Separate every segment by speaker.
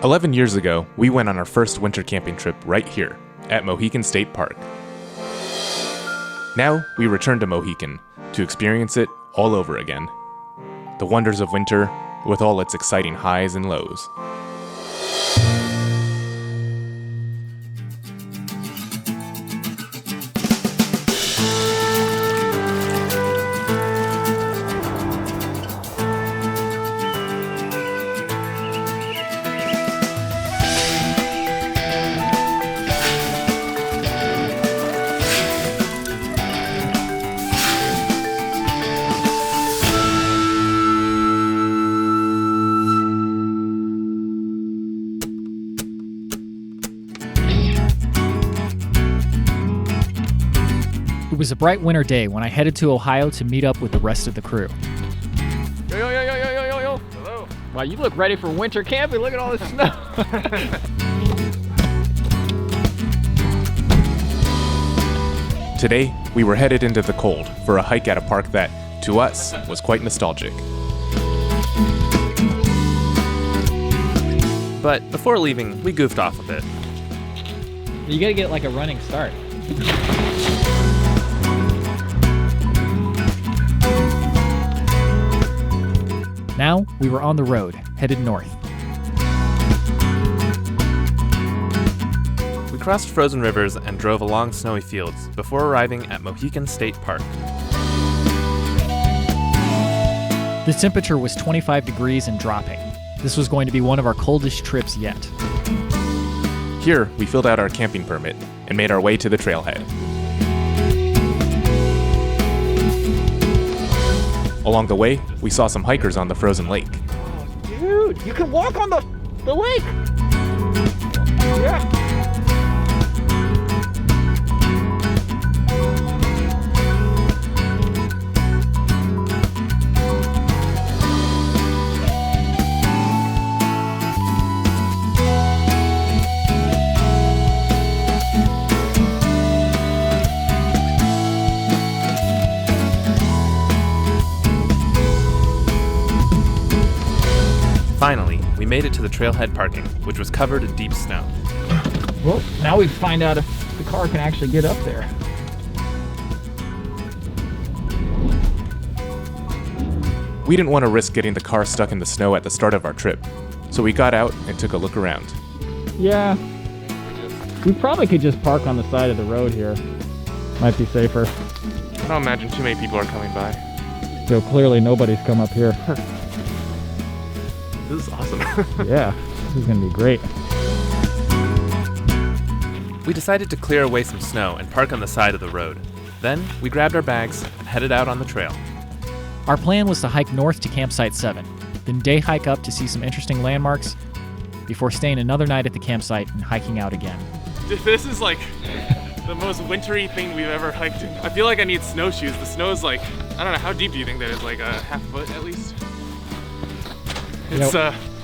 Speaker 1: 11 years ago, we went on our first winter camping trip right here, at Mohican State Park. Now, we return to Mohican to experience it all over again. The wonders of winter, with all its exciting highs and lows.
Speaker 2: It was a bright winter day when I headed to Ohio to meet up with the rest of the crew.
Speaker 3: Yo. Hello. Wow, you look ready for winter camping. Look at all this snow.
Speaker 1: Today, we were headed into the cold for a hike at a park that, to us, was quite nostalgic.
Speaker 4: But before leaving, we goofed off a bit.
Speaker 2: You gotta get like a running start. Now, we were on the road, headed north.
Speaker 4: We crossed frozen rivers and drove along snowy fields before arriving at Mohican State Park.
Speaker 2: The temperature was 25 degrees and dropping. This was going to be one of our coldest trips yet.
Speaker 1: Here, we filled out our camping permit and made our way to the trailhead. Along the way, we saw some hikers on the frozen lake.
Speaker 3: Dude, you can walk on the lake. Yeah.
Speaker 4: Finally, we made it to the trailhead parking, which was covered in deep snow.
Speaker 3: Well, now we find out if the car can actually get up there.
Speaker 1: We didn't want to risk getting the car stuck in the snow at the start of our trip, so we got out and took a look around.
Speaker 3: Yeah. We probably could just park on the side of the road here. Might be safer.
Speaker 4: I don't imagine too many people are coming by.
Speaker 3: So clearly nobody's come up here.
Speaker 4: This is awesome.
Speaker 3: Yeah, this is gonna be great.
Speaker 4: We decided to clear away some snow and park on the side of the road. Then, we grabbed our bags and headed out on the trail.
Speaker 2: Our plan was to hike north to campsite 7, then day hike up to see some interesting landmarks, before staying another night at the campsite and hiking out again.
Speaker 5: This is like the most wintry thing we've ever hiked in. I feel like I need snowshoes. The snow is like, I don't know, how deep do you think that is? Like a half foot at least? It's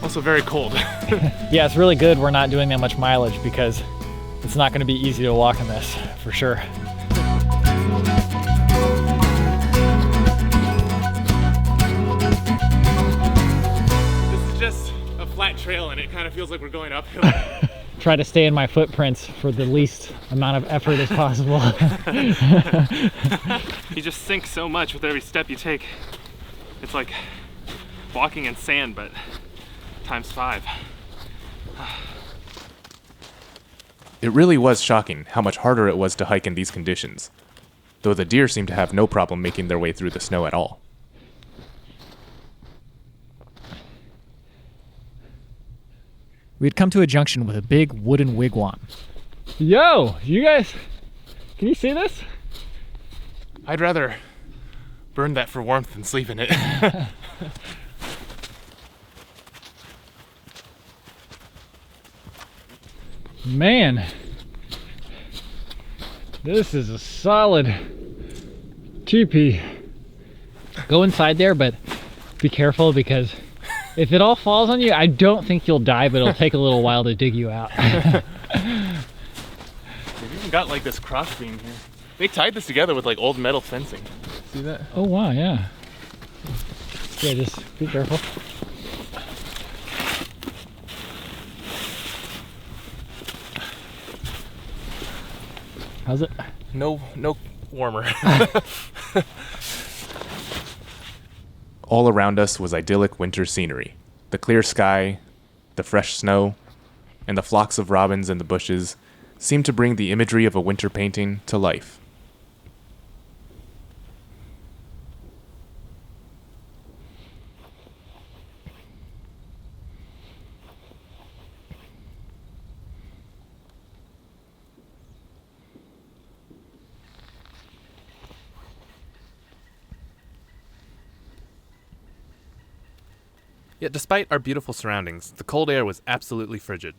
Speaker 5: also very cold.
Speaker 3: Yeah, it's really good we're not doing that much mileage because it's not going to be easy to walk in this, for sure.
Speaker 5: This is just a flat trail and it kind of feels like we're going uphill.
Speaker 3: Try to stay in my footprints for the least amount of effort as possible.
Speaker 5: You just sink so much with every step you take. It's like walking in sand, but times 5.
Speaker 1: It really was shocking how much harder it was to hike in these conditions, though the deer seemed to have no problem making their way through the snow at all.
Speaker 2: We had come to a junction with a big wooden wigwam.
Speaker 3: Yo, you guys, can you see this?
Speaker 5: I'd rather burn that for warmth than sleep in it.
Speaker 3: Man, this is a solid teepee. Go inside there, but be careful because if it all falls on you, I don't think you'll die, but it'll take a little while to dig you out.
Speaker 5: They've even got like this crossbeam here. They tied this together with like old metal fencing. See that?
Speaker 3: Oh wow, yeah. Yeah, just be careful. How's it?
Speaker 5: No warmer.
Speaker 1: All around us was idyllic winter scenery. The clear sky, the fresh snow, and the flocks of robins in the bushes seemed to bring the imagery of a winter painting to life.
Speaker 4: Yet despite our beautiful surroundings, the cold air was absolutely frigid,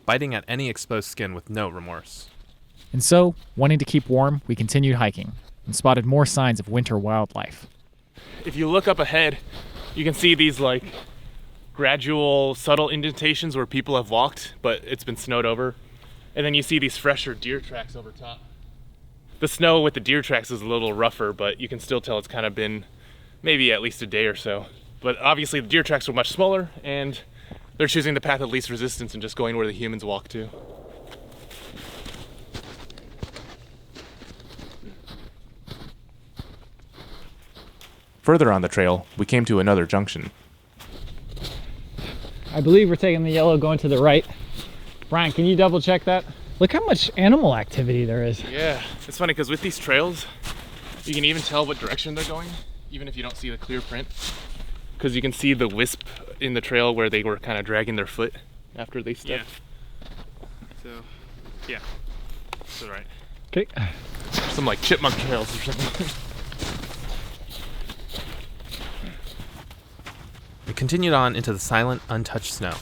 Speaker 4: biting at any exposed skin with no remorse.
Speaker 2: And so, wanting to keep warm, we continued hiking and spotted more signs of winter wildlife.
Speaker 5: If you look up ahead, you can see these like gradual, subtle indentations where people have walked, but it's been snowed over. And then you see these fresher deer tracks over top. The snow with the deer tracks is a little rougher, but you can still tell it's kind of been maybe at least a day or so. But obviously the deer tracks were much smaller, and they're choosing the path of least resistance and just going where the humans walk to.
Speaker 1: Further on the trail, we came to another junction.
Speaker 3: I believe we're taking the yellow going to the right. Brian, can you double check that? Look how much animal activity there is.
Speaker 5: Yeah, it's funny because with these trails, you can even tell what direction they're going, even if you don't see the clear print. Because you can see the wisp in the trail where they were kind of dragging their foot after they stepped. Yeah. So, yeah, that's right.
Speaker 3: Okay.
Speaker 5: Some like chipmunk trails or something.
Speaker 4: We continued on into the silent, untouched snow.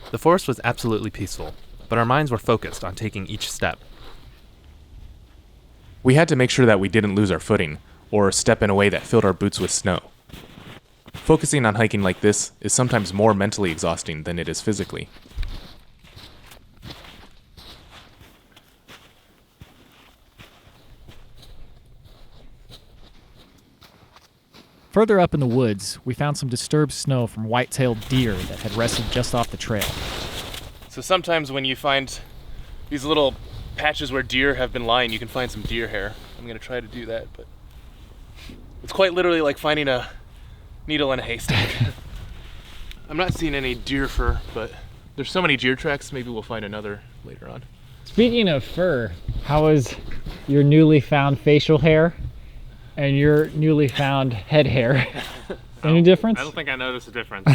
Speaker 4: The forest was absolutely peaceful, but our minds were focused on taking each step.
Speaker 1: We had to make sure that we didn't lose our footing or step in a way that filled our boots with snow. Focusing on hiking like this is sometimes more mentally exhausting than it is physically.
Speaker 2: Further up in the woods, we found some disturbed snow from white-tailed deer that had rested just off the trail.
Speaker 5: So sometimes when you find these little patches where deer have been lying, you can find some deer hair. I'm gonna try to do that, but it's quite literally like finding a needle in a haystack. I'm not seeing any deer fur, but there's so many deer tracks, maybe we'll find another later on.
Speaker 3: Speaking of fur, how is your newly found facial hair and your newly found head hair? Any difference?
Speaker 5: I don't think I noticed a difference.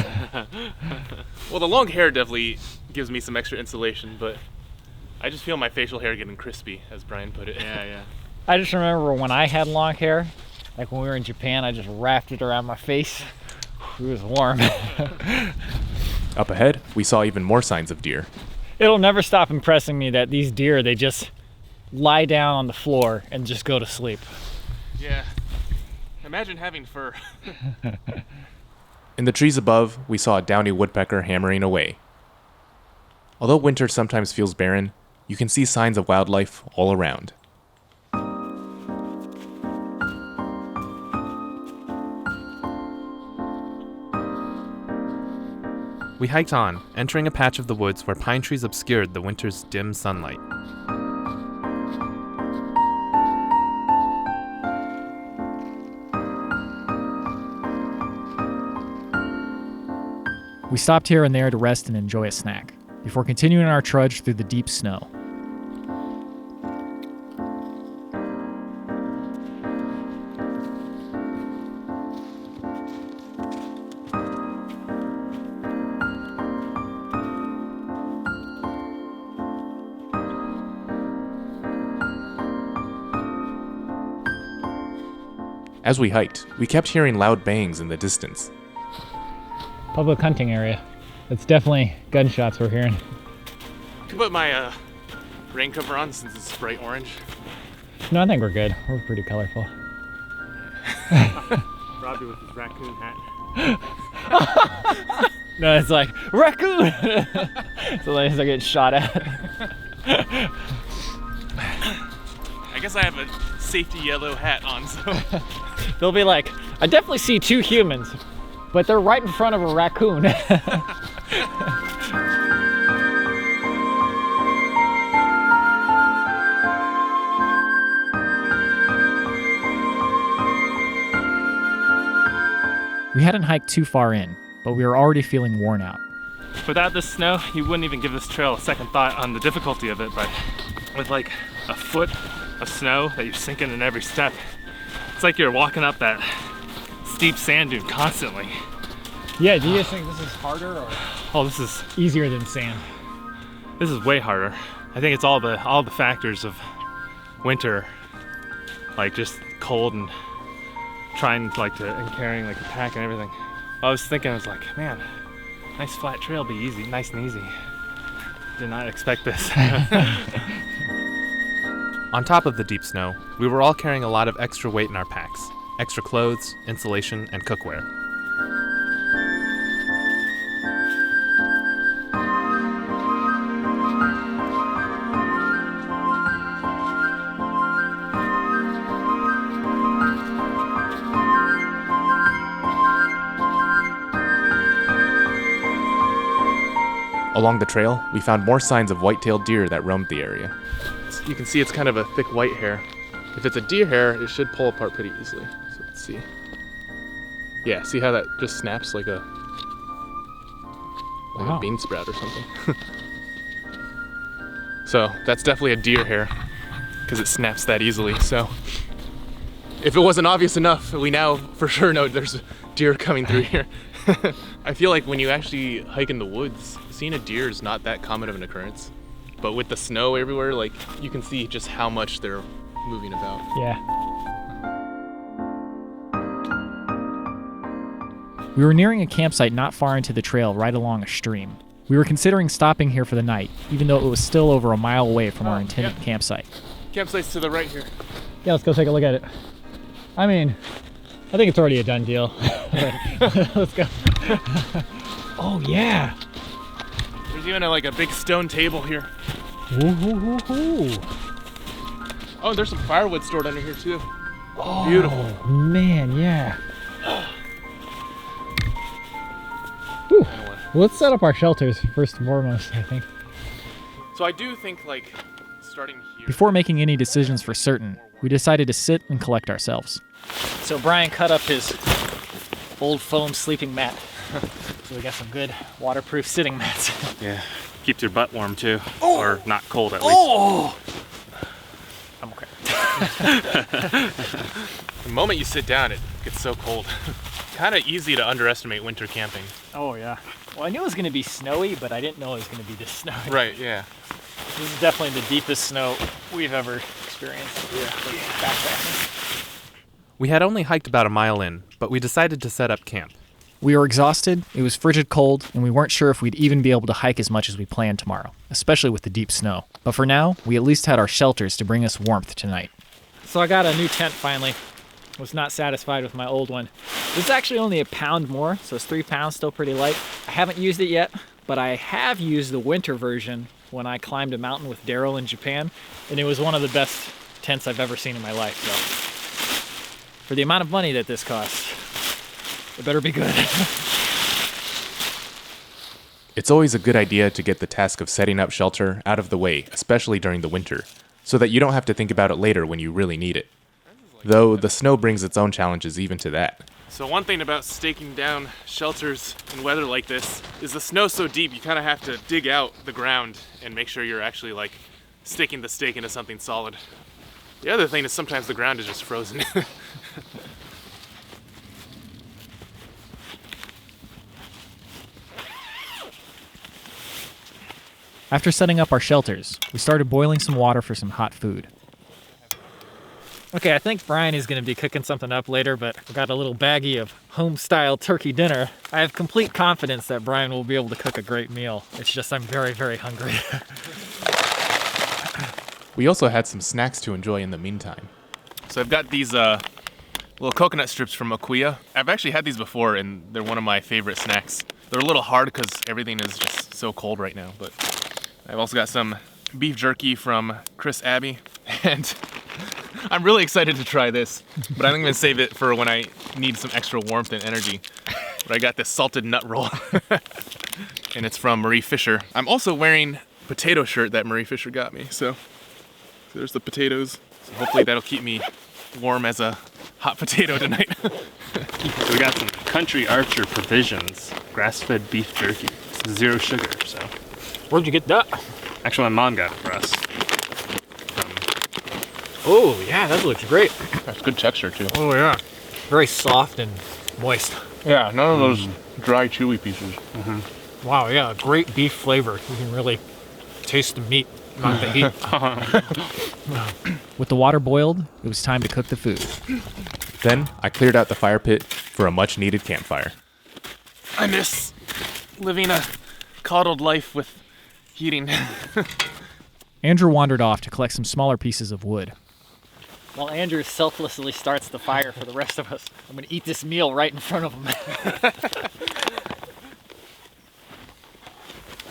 Speaker 5: Well, the long hair definitely gives me some extra insulation, but I just feel my facial hair getting crispy, as Brian put it. Yeah.
Speaker 3: I just remember when I had long hair, like when we were in Japan, I just wrapped it around my face. It was warm.
Speaker 1: Up ahead, we saw even more signs of deer.
Speaker 3: It'll never stop impressing me that these deer, they just lie down on the floor and just go to sleep.
Speaker 5: Yeah. Imagine having fur.
Speaker 1: In the trees above, we saw a downy woodpecker hammering away. Although winter sometimes feels barren, you can see signs of wildlife all around.
Speaker 4: We hiked on, entering a patch of the woods where pine trees obscured the winter's dim sunlight.
Speaker 2: We stopped here and there to rest and enjoy a snack, before continuing our trudge through the deep snow.
Speaker 1: As we hiked, we kept hearing loud bangs in the distance.
Speaker 3: Public hunting area. It's definitely gunshots we're hearing.
Speaker 5: I can put my rain cover on since it's bright orange.
Speaker 3: No, I think we're good. We're pretty colorful.
Speaker 5: Robbie with his raccoon hat.
Speaker 3: No, it's like, raccoon! So they start getting shot at.
Speaker 5: I guess I have a safety yellow hat on, so.
Speaker 3: They'll be like, I definitely see two humans, but they're right in front of a raccoon.
Speaker 2: We hadn't hiked too far in, but we were already feeling worn out.
Speaker 5: Without this snow, you wouldn't even give this trail a second thought on the difficulty of it, but with like a foot of snow that you're sinking in every step, it's like you're walking up that steep sand dune constantly.
Speaker 3: Yeah, do you guys think this is harder or
Speaker 5: Oh, this is
Speaker 3: easier than sand?
Speaker 5: way harder. I think it's all the factors of winter, like just cold and trying like and carrying like a pack and everything. I was like, man, nice flat trail, be easy, nice and easy. Did not expect this.
Speaker 4: On top of the deep snow, we were all carrying a lot of extra weight in our packs. Extra clothes, insulation, and cookware.
Speaker 1: Along the trail, we found more signs of white-tailed deer that roamed the area.
Speaker 5: You can see it's kind of a thick white hair. If it's a deer hair, it should pull apart pretty easily. So let's see. Yeah, see how that just snaps like a
Speaker 3: Wow.
Speaker 5: bean sprout or something. So that's definitely a deer hair because it snaps that easily. So if it wasn't obvious enough, we now for sure know there's deer coming through here. I feel like when you actually hike in the woods, seeing a deer is not that common of an occurrence. But with the snow everywhere, like you can see just how much they're moving about.
Speaker 3: Yeah.
Speaker 2: We were nearing a campsite not far into the trail right along a stream. We were considering stopping here for the night, even though it was still over a mile away from our intended campsite.
Speaker 5: Campsite's to the right here.
Speaker 3: Yeah, let's go take a look at it. I mean, I think it's already a done deal. Let's go. Oh, yeah.
Speaker 5: There's even like a big stone table here.
Speaker 3: Woo-hoo-hoo-hoo.
Speaker 5: Oh, there's some firewood stored under here too.
Speaker 3: Oh,
Speaker 5: Beautiful.
Speaker 3: Man, yeah. Whew. Let's set up our shelters first and foremost, I think.
Speaker 5: So I do think like starting here.
Speaker 2: Before making any decisions for certain, we decided to sit and collect ourselves. So Brian cut up his old foam sleeping mat. So we got some good waterproof sitting mats.
Speaker 5: Yeah, keeps your butt warm too, or not cold at least.
Speaker 2: Oh! I'm okay.
Speaker 5: The moment you sit down, it gets so cold. Kind of easy to underestimate winter camping.
Speaker 2: Oh yeah. Well, I knew it was going to be snowy, but I didn't know it was going to be this snowy.
Speaker 5: Right, yeah.
Speaker 2: This is definitely the deepest snow we've ever experienced. Yeah. Backpacking.
Speaker 4: We had only hiked about a mile in, but we decided to set up camp.
Speaker 2: We were exhausted, it was frigid cold, and we weren't sure if we'd even be able to hike as much as we planned tomorrow, especially with the deep snow. But for now, we at least had our shelters to bring us warmth tonight. So I got a new tent finally. Was not satisfied with my old one. This is actually only a pound more, so it's 3 pounds, still pretty light. I haven't used it yet, but I have used the winter version when I climbed a mountain with Daryl in Japan, and it was one of the best tents I've ever seen in my life. So for the amount of money that this costs, it better be good.
Speaker 1: It's always a good idea to get the task of setting up shelter out of the way, especially during the winter, so that you don't have to think about it later when you really need it. Though the snow brings its own challenges even to that.
Speaker 5: So one thing about staking down shelters in weather like this is the snow's so deep you kind of have to dig out the ground and make sure you're actually like sticking the stake into something solid. The other thing is sometimes the ground is just frozen.
Speaker 2: After setting up our shelters, we started boiling some water for some hot food. Okay, I think Brian is going to be cooking something up later, but I got a little baggie of home-style turkey dinner. I have complete confidence that Brian will be able to cook a great meal. It's just I'm very, very hungry.
Speaker 1: We also had some snacks to enjoy in the meantime.
Speaker 5: So I've got these little coconut strips from Mokuya. I've actually had these before, and they're one of my favorite snacks. They're a little hard because everything is just so cold right now, but I've also got some beef jerky from Chris Abbey, and I'm really excited to try this, but I'm going to save it for when I need some extra warmth and energy. But I got this salted nut roll, and it's from Marie Fisher. I'm also wearing a potato shirt that Marie Fisher got me, so there's the potatoes. So hopefully that'll keep me warm as a hot potato tonight.
Speaker 6: So we got some Country Archer provisions, grass-fed beef jerky, 0 sugar. So
Speaker 3: Where'd you get that?
Speaker 6: actually, my mom got it for us.
Speaker 3: Oh, yeah, that looks great.
Speaker 6: That's good texture too.
Speaker 3: Oh, yeah. Very soft and moist.
Speaker 6: Yeah, none of those dry, chewy pieces.
Speaker 3: Wow, yeah, great beef flavor. You can really taste the meat, not the heat.
Speaker 2: With the water boiled, it was time to cook the food.
Speaker 1: Then I cleared out the fire pit for a much needed campfire.
Speaker 5: I miss living a coddled life with heating.
Speaker 2: Andrew wandered off to collect some smaller pieces of wood.
Speaker 3: While Andrew selflessly starts the fire for the rest of us, I'm going to eat this meal right in front of him.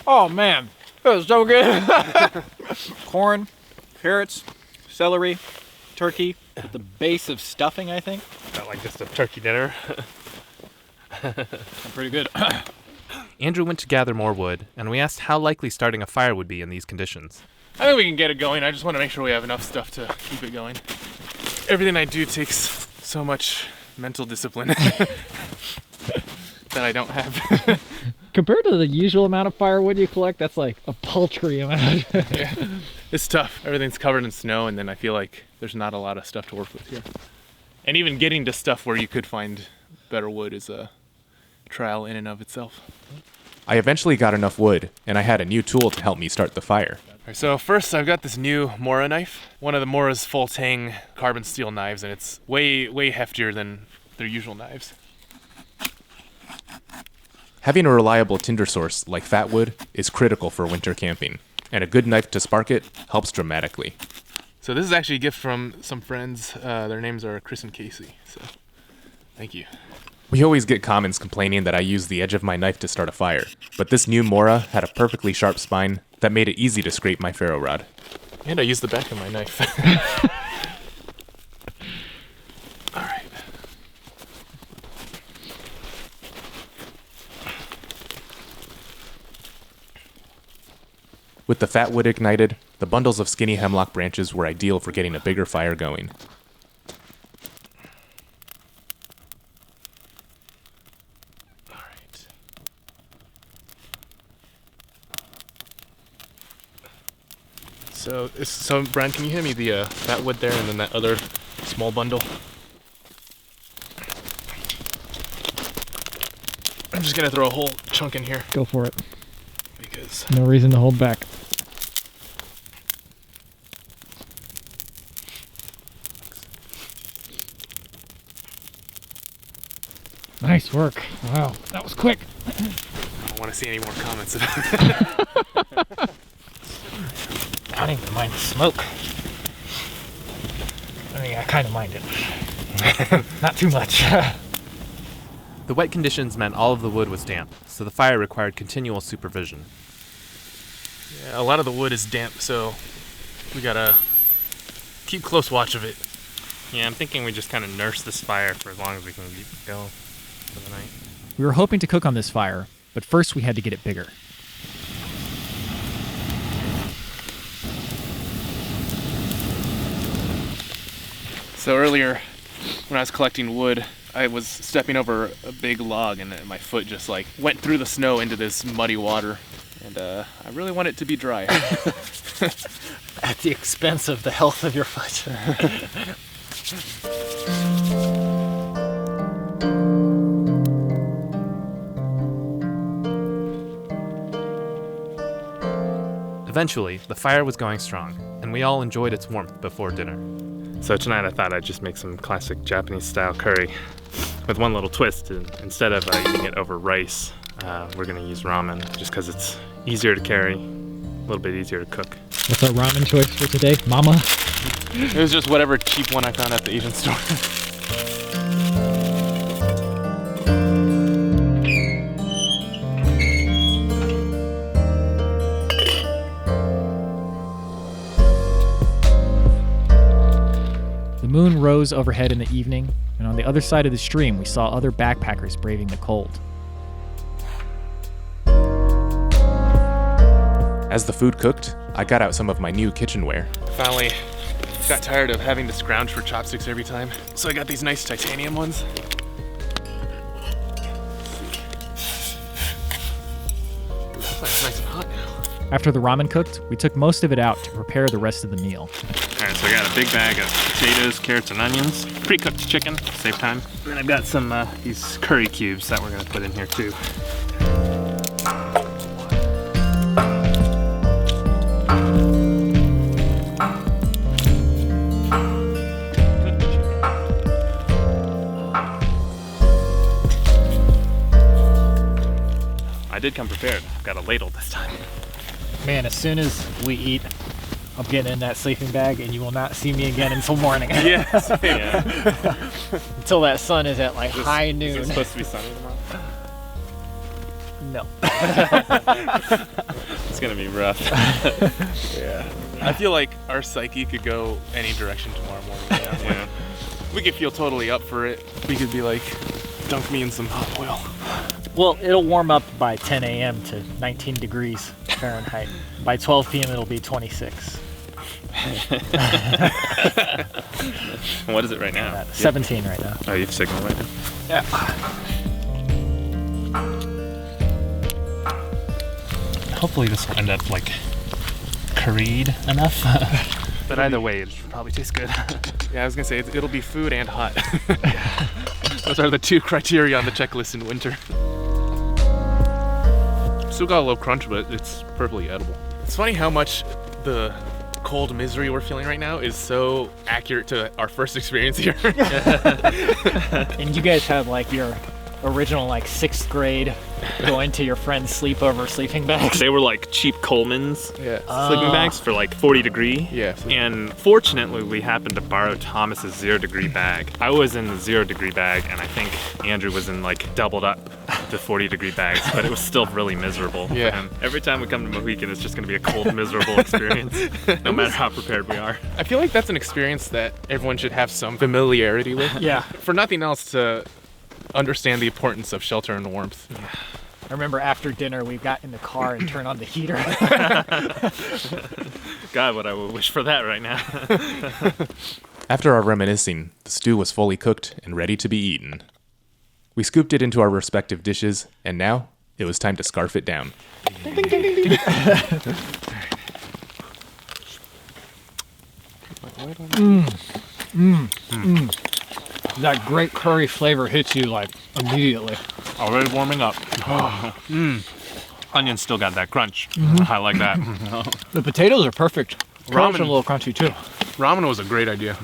Speaker 3: Oh, man. That was so good. Corn, carrots, celery, turkey, with the base of stuffing, I think.
Speaker 6: Not like just a turkey dinner.
Speaker 3: Pretty good.
Speaker 4: Andrew went to gather more wood, and we asked how likely starting a fire would be in these conditions.
Speaker 5: I think we can get it going. I just want to make sure we have enough stuff to keep it going. Everything I do takes so much mental discipline that I don't have.
Speaker 3: Compared to the usual amount of firewood you collect, that's like a paltry amount.
Speaker 5: Yeah. It's tough. Everything's covered in snow, and then I feel like there's not a lot of stuff to work with here. And even getting to stuff where you could find better wood is a trial in and of itself.
Speaker 1: I eventually got enough wood, and I had a new tool to help me start the fire.
Speaker 5: Alright, so first I've got this new Mora knife. One of the Mora's full tang carbon steel knives, and it's way heftier than their usual knives.
Speaker 1: Having a reliable tinder source like fat wood is critical for winter camping, and a good knife to spark it helps dramatically.
Speaker 5: So this is actually a gift from some friends. Their names are Chris and Casey, so thank you.
Speaker 1: We always get comments complaining that I use the edge of my knife to start a fire, but this new Mora had a perfectly sharp spine that made it easy to scrape my ferro rod.
Speaker 5: And I used the back of my knife. All right.
Speaker 1: With the fat wood ignited, the bundles of skinny hemlock branches were ideal for getting a bigger fire going.
Speaker 5: All right. So Brian, can you hand me the fat wood there and then that other small bundle? I'm just gonna throw a whole chunk in here
Speaker 3: Go for it.
Speaker 5: because
Speaker 3: No reason to hold back. Nice work. Wow, that was quick.
Speaker 5: I don't want to see any more comments about it.
Speaker 3: I don't even mind the smoke. I mean, I kind of mind it. Not too much.
Speaker 4: The wet conditions meant all of the wood was damp, so the fire required continual supervision.
Speaker 5: Yeah, a lot of the wood is damp, so we gotta keep close watch of it.
Speaker 6: Yeah, I'm thinking we just kind of nurse this fire for as long as we can go for the night.
Speaker 2: We were hoping to cook on this fire, but first we had to get it bigger.
Speaker 5: So earlier, when I was collecting wood, I was stepping over a big log, and my foot just like went through the snow into this muddy water. And I really want it to be dry.
Speaker 3: At the expense of the health of your foot.
Speaker 4: Eventually, the fire was going strong, and we all enjoyed its warmth before dinner.
Speaker 6: So tonight I thought I'd just make some classic Japanese-style curry with one little twist. Instead of eating it over rice, we're going to use ramen just because it's easier to carry, a little bit easier to cook.
Speaker 3: What's our ramen choice for today, Mama?
Speaker 5: It was just whatever cheap one I found at the Asian store.
Speaker 2: The moon rose overhead in the evening, and on the other side of the stream we saw other backpackers braving the cold.
Speaker 1: As the food cooked, I got out some of my new kitchenware.
Speaker 5: Finally got tired of having to scrounge for chopsticks every time. So I got these nice titanium ones. It's nice and hot now.
Speaker 2: After the ramen cooked, we took most of it out to prepare the rest of the meal.
Speaker 6: All right, so I got a big bag of potatoes, carrots, and onions. Pre-cooked chicken, save time. And then I've got some these curry cubes that we're gonna put in here too. I did come prepared. I've got a ladle this time.
Speaker 2: Man, as soon as we eat, I'm getting in that sleeping bag and you will not see me again until morning.
Speaker 6: Yes. Yeah.
Speaker 2: Until that sun is at like high
Speaker 6: Is
Speaker 2: noon.
Speaker 6: it supposed to be sunny tomorrow?
Speaker 2: No.
Speaker 6: It's gonna be rough.
Speaker 5: Yeah. I feel like our psyche could go any direction tomorrow morning.
Speaker 6: Yeah.
Speaker 5: We could feel totally up for it. We could be like, dunk me in some hot oil.
Speaker 2: Well, it'll warm up by 10 a.m. to 19 degrees Fahrenheit. By 12 p.m. it'll be 26.
Speaker 6: What is it right now?
Speaker 2: 17 right now.
Speaker 6: Oh, you have signal right now?
Speaker 2: Yeah.
Speaker 6: Hopefully this will end up like curried enough.
Speaker 5: But either way, it should probably taste good. Yeah, I was gonna say, it'll be food and hot. Those are the two criteria on the checklist in winter. Still got a little crunch, but it's perfectly edible. It's funny how much the cold misery we're feeling right now is so accurate to our first experience here.
Speaker 2: And you guys have like your original like 6th grade going to your friend's sleepover sleeping bags.
Speaker 6: They were like cheap Coleman's
Speaker 5: Yeah.
Speaker 6: sleeping bags for like 40 degree.
Speaker 5: Yeah.
Speaker 6: And fortunately, we happened to borrow Thomas's 0 degree bag. I was in the 0 degree bag, and I think Andrew was in like doubled up the 40 degree bags, but it was still really miserable
Speaker 5: Yeah.
Speaker 6: for him. Every time we come to Mohican, it's just gonna be a cold, miserable experience, no matter how prepared we are.
Speaker 5: I feel like that's an experience that everyone should have some familiarity with.
Speaker 2: Yeah.
Speaker 5: For nothing else, to understand the importance of shelter and warmth.
Speaker 2: I remember after dinner we got in the car and turned on the heater.
Speaker 6: God, what I would wish for that right now.
Speaker 1: After our reminiscing, the stew was fully cooked and ready to be eaten. We scooped it into our respective dishes, and now it was time to scarf it down.
Speaker 2: That great curry flavor hits you like immediately.
Speaker 6: Already warming up. Onions still got that crunch. I like that.
Speaker 2: The potatoes are perfect. Ramen
Speaker 5: Ramen.
Speaker 2: a little crunchy too.
Speaker 5: Ramen was a great idea.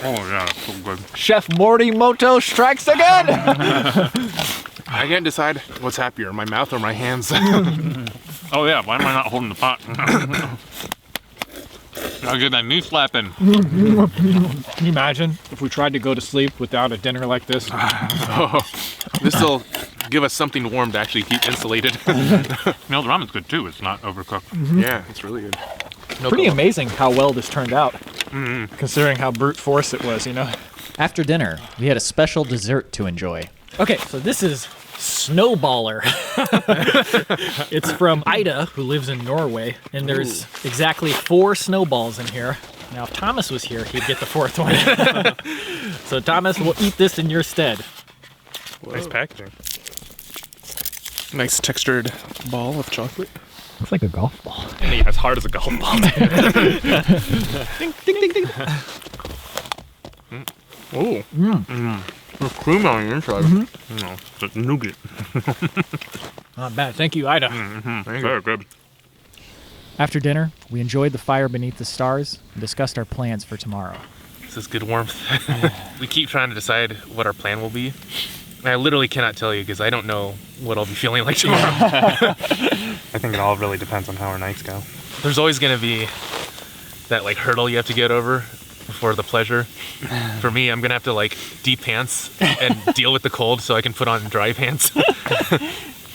Speaker 6: Oh yeah, so good.
Speaker 2: Chef Morimoto strikes again.
Speaker 5: I can't decide what's happier, my mouth or my hands.
Speaker 6: Oh yeah, why am I not holding the pot? I'll get that knee slapping.
Speaker 2: Can you imagine if we tried to go to sleep without a dinner like this?
Speaker 5: This will give us something warm to actually keep insulated.
Speaker 6: You know, the ramen's good too. It's not overcooked.
Speaker 5: Yeah, it's really good.
Speaker 2: Pretty amazing how well this turned out, considering how brute force it was, you know? After dinner, we had a special dessert to enjoy. Okay, so this is Snowballer. It's from Ida, who lives in Norway, and there's exactly 4 snowballs in here. Now, if Thomas was here, he'd get the 4th one. So Thomas will eat this in your stead.
Speaker 6: Nice packaging.
Speaker 5: Nice textured ball of chocolate.
Speaker 2: Looks like a golf ball.
Speaker 6: And as hard as a golf ball.
Speaker 2: Ding, ding, ding, ding.
Speaker 5: Oh. There's cream on the inside.
Speaker 6: No, it's nougat.
Speaker 2: Not bad. Thank you, Ida.
Speaker 6: Very good.
Speaker 2: After dinner, we enjoyed the fire beneath the stars and discussed our plans for tomorrow.
Speaker 5: This is good warmth. We keep trying to decide what our plan will be. I literally cannot tell you because I don't know what I'll be feeling like tomorrow.
Speaker 6: I think it all really depends on how our nights go.
Speaker 5: There's always going to be that like hurdle you have to get over before the pleasure. For me, I'm going to have to like de-pants and deal with the cold so I can put on dry pants.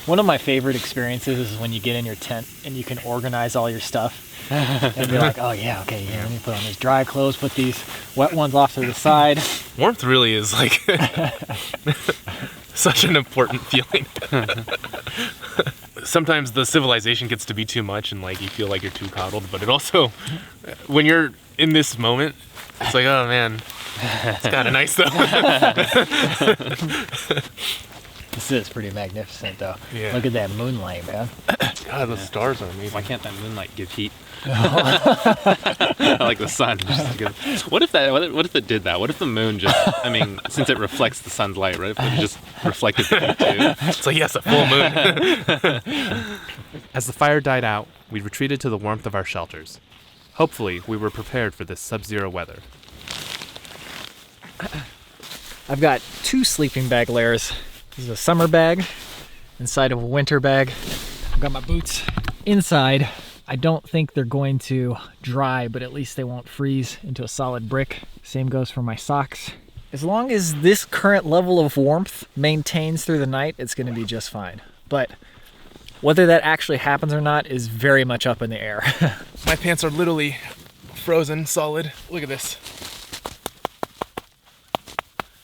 Speaker 2: One of my favorite experiences is when you get in your tent and you can organize all your stuff. And you're like, oh yeah, okay, yeah, let me put on these dry clothes, put these wet ones off to the side.
Speaker 5: Warmth really is like such an important feeling. Sometimes the civilization gets to be too much and like you feel like you're too coddled, but it also, when you're in this moment, it's like, oh man, it's kind of nice though.
Speaker 3: This is pretty magnificent, though.
Speaker 5: Yeah.
Speaker 3: Look at that moonlight, man.
Speaker 5: God, the stars are amazing.
Speaker 6: Why can't that moonlight give heat? I like the sun. What if it did that? What if the moon just, I mean, since it reflects the sun's light, right? If it just reflected the heat too?
Speaker 5: It's like, yes, a full moon.
Speaker 4: As the fire died out, we retreated to the warmth of our shelters. Hopefully, we were prepared for this sub-zero weather.
Speaker 2: I've got 2 sleeping bag layers. This is a summer bag inside of a winter bag. I've got my boots inside. I don't think they're going to dry, but at least they won't freeze into a solid brick. Same goes for my socks. As long as this current level of warmth maintains through the night, it's going to be just fine. But whether that actually happens or not is very much up in the air.
Speaker 5: My pants are literally frozen solid. Look at this.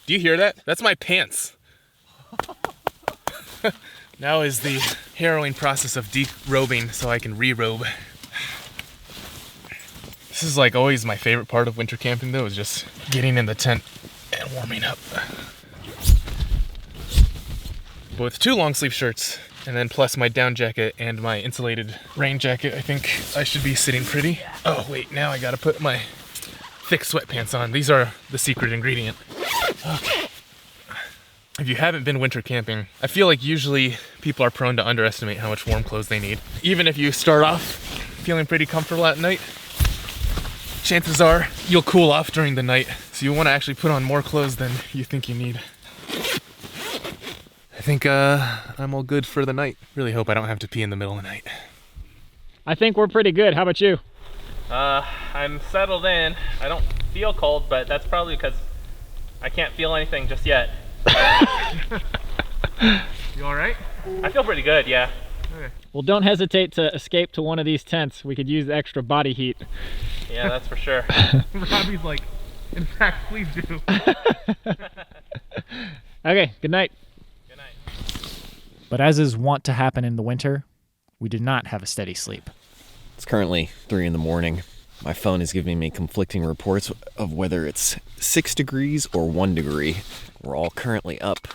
Speaker 5: Do you hear that? That's my pants. Now is the harrowing process of derobing so I can re-robe. This is like always my favorite part of winter camping though, is just getting in the tent and warming up. But with 2 long sleeve shirts and then plus my down jacket and my insulated rain jacket, I think I should be sitting pretty. Oh wait, now I gotta put my thick sweatpants on. These are the secret ingredient. Okay. If you haven't been winter camping, I feel like usually people are prone to underestimate how much warm clothes they need. Even if you start off feeling pretty comfortable at night, chances are you'll cool off during the night. So you want to actually put on more clothes than you think you need. I think I'm all good for the night. Really hope I don't have to pee in the middle of the night.
Speaker 3: I think we're pretty good. How about you?
Speaker 6: I'm settled in. I don't feel cold, but that's probably because I can't feel anything just yet.
Speaker 5: You all right?
Speaker 6: I feel pretty good, yeah.
Speaker 5: Okay.
Speaker 3: Well, don't hesitate to escape to one of these tents. We could use the extra body heat.
Speaker 6: Yeah, that's for sure.
Speaker 5: Robbie's like, in fact, please do.
Speaker 3: Okay, good night.
Speaker 6: Good night.
Speaker 2: But as is wont to happen in the winter, we did not have a steady sleep.
Speaker 7: It's currently 3 in the morning. My phone is giving me conflicting reports of whether it's 6 degrees or 1 degree. We're all currently up.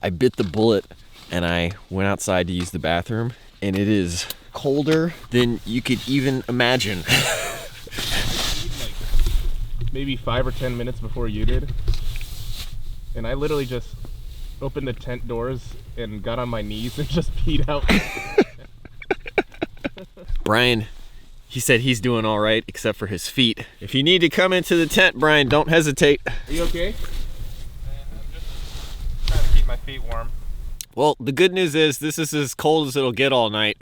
Speaker 7: I bit the bullet and I went outside to use the bathroom, and it is colder than you could even imagine.
Speaker 5: Maybe 5 or 10 minutes before you did. And I literally just opened the tent doors and got on my knees and just peed out.
Speaker 7: Brian, he said he's doing all right except for his feet. If you need to come into the tent, Brian, don't hesitate.
Speaker 5: Are you okay?
Speaker 6: I'm just trying to keep my feet warm.
Speaker 7: Well, the good news is this is as cold as it'll get all night.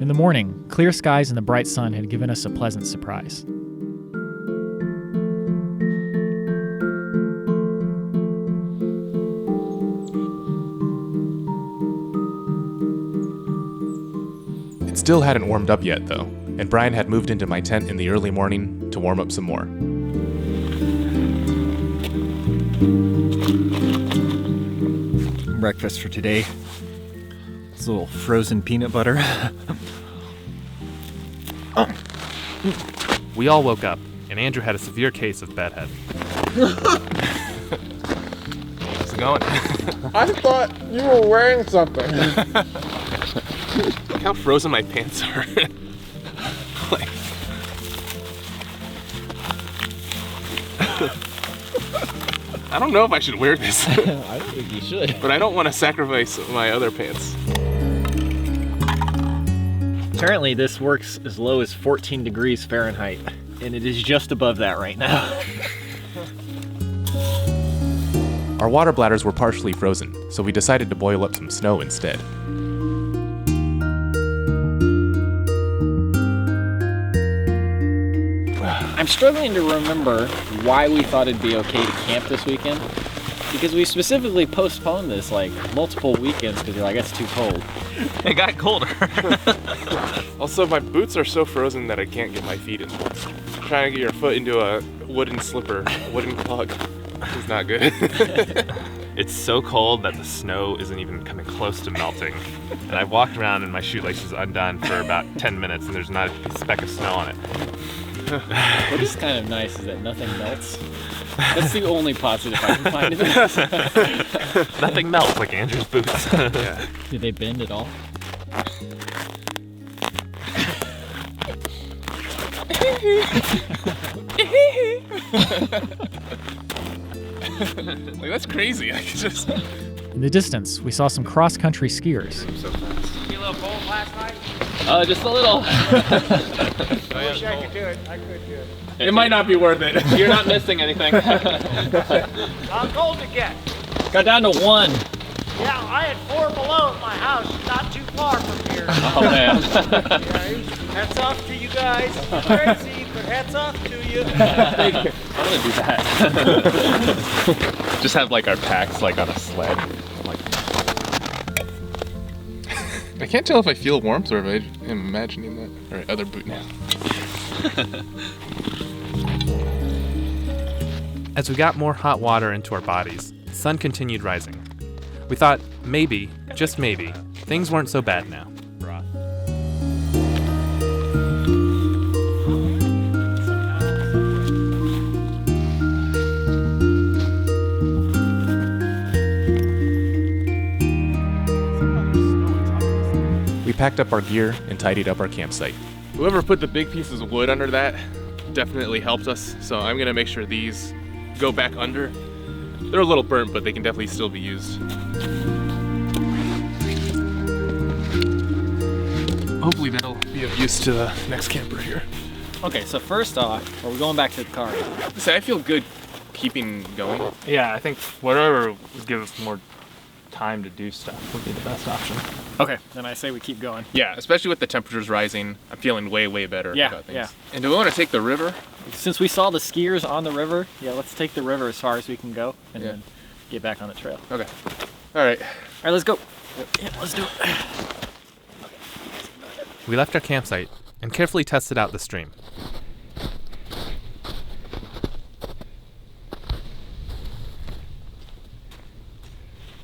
Speaker 2: In the morning, clear skies and the bright sun had given us a pleasant surprise.
Speaker 1: It still hadn't warmed up yet, though, and Brian had moved into my tent in the early morning to warm up some more.
Speaker 7: Breakfast for today. It's a little frozen peanut butter.
Speaker 4: We all woke up, and Andrew had a severe case of bedhead.
Speaker 5: How's it going?
Speaker 8: I thought you were wearing something.
Speaker 5: Look how frozen my pants are. Like, I don't know if I should wear this.
Speaker 3: I don't think you should.
Speaker 5: But I don't want to sacrifice my other pants.
Speaker 7: Apparently this works as low as 14 degrees Fahrenheit, and it is just above that right now.
Speaker 1: Our water bladders were partially frozen, so we decided to boil up some snow instead.
Speaker 3: I'm struggling to remember why we thought it'd be okay to camp this weekend, because we specifically postponed this like multiple weekends because you're like, it's too cold.
Speaker 6: It got colder.
Speaker 5: Also, my boots are so frozen that I can't get my feet in. Trying to get your foot into a wooden slipper, a wooden clog, is not good.
Speaker 6: It's so cold that the snow isn't even coming close to melting. And I've walked around in my shoelaces undone for about 10 minutes and there's not a speck of snow on it.
Speaker 2: What is kind of nice is that nothing melts. That's the only positive I can find in this.
Speaker 6: Nothing melts like Andrew's boots.
Speaker 3: Do they bend at all?
Speaker 5: Like, that's crazy. I could just.
Speaker 2: In the distance, we saw some cross-country skiers.
Speaker 6: So fast.
Speaker 8: You a little cold last night?
Speaker 3: Just a little.
Speaker 8: I wish I could do it. I could do it.
Speaker 5: It might not be worth it.
Speaker 6: You're not missing anything.
Speaker 8: How cold it get?
Speaker 3: Got down to 1.
Speaker 8: Yeah, I had 4 below at my house, not too far from here.
Speaker 3: Oh man.
Speaker 8: Yeah, hats off to you guys. It's crazy, but hats off to you.
Speaker 6: I'm gonna do that. Just have like our packs like on a sled. Like,
Speaker 5: I can't tell if I feel warmth or if I am imagining that. All right, other boot now.
Speaker 4: As we got more hot water into our bodies, the sun continued rising. We thought maybe, just maybe, things weren't so bad now.
Speaker 1: We packed up our gear and tidied up our campsite.
Speaker 5: Whoever put the big pieces of wood under that definitely helped us. So I'm gonna make sure these go back under. They're a little burnt, but they can definitely still be used. Hopefully that'll be of use to the next camper here.
Speaker 2: Okay, so first off, are we going back to the car?
Speaker 5: Say, I feel good keeping going.
Speaker 6: yeah, I think whatever would give us more time to do stuff would be the best option.
Speaker 2: Okay, then I say we keep going.
Speaker 5: Yeah, especially with the temperatures rising, I'm feeling way, way better
Speaker 2: Yeah,
Speaker 5: about things.
Speaker 2: yeah.
Speaker 5: And do we want to take the river?
Speaker 2: Since we saw the skiers on the river, yeah, let's take the river as far as we can go and
Speaker 5: Yeah.
Speaker 2: then get back on the trail.
Speaker 5: Okay. All right.
Speaker 2: All right, let's go. Yeah, let's do it.
Speaker 4: We left our campsite and carefully tested out the stream.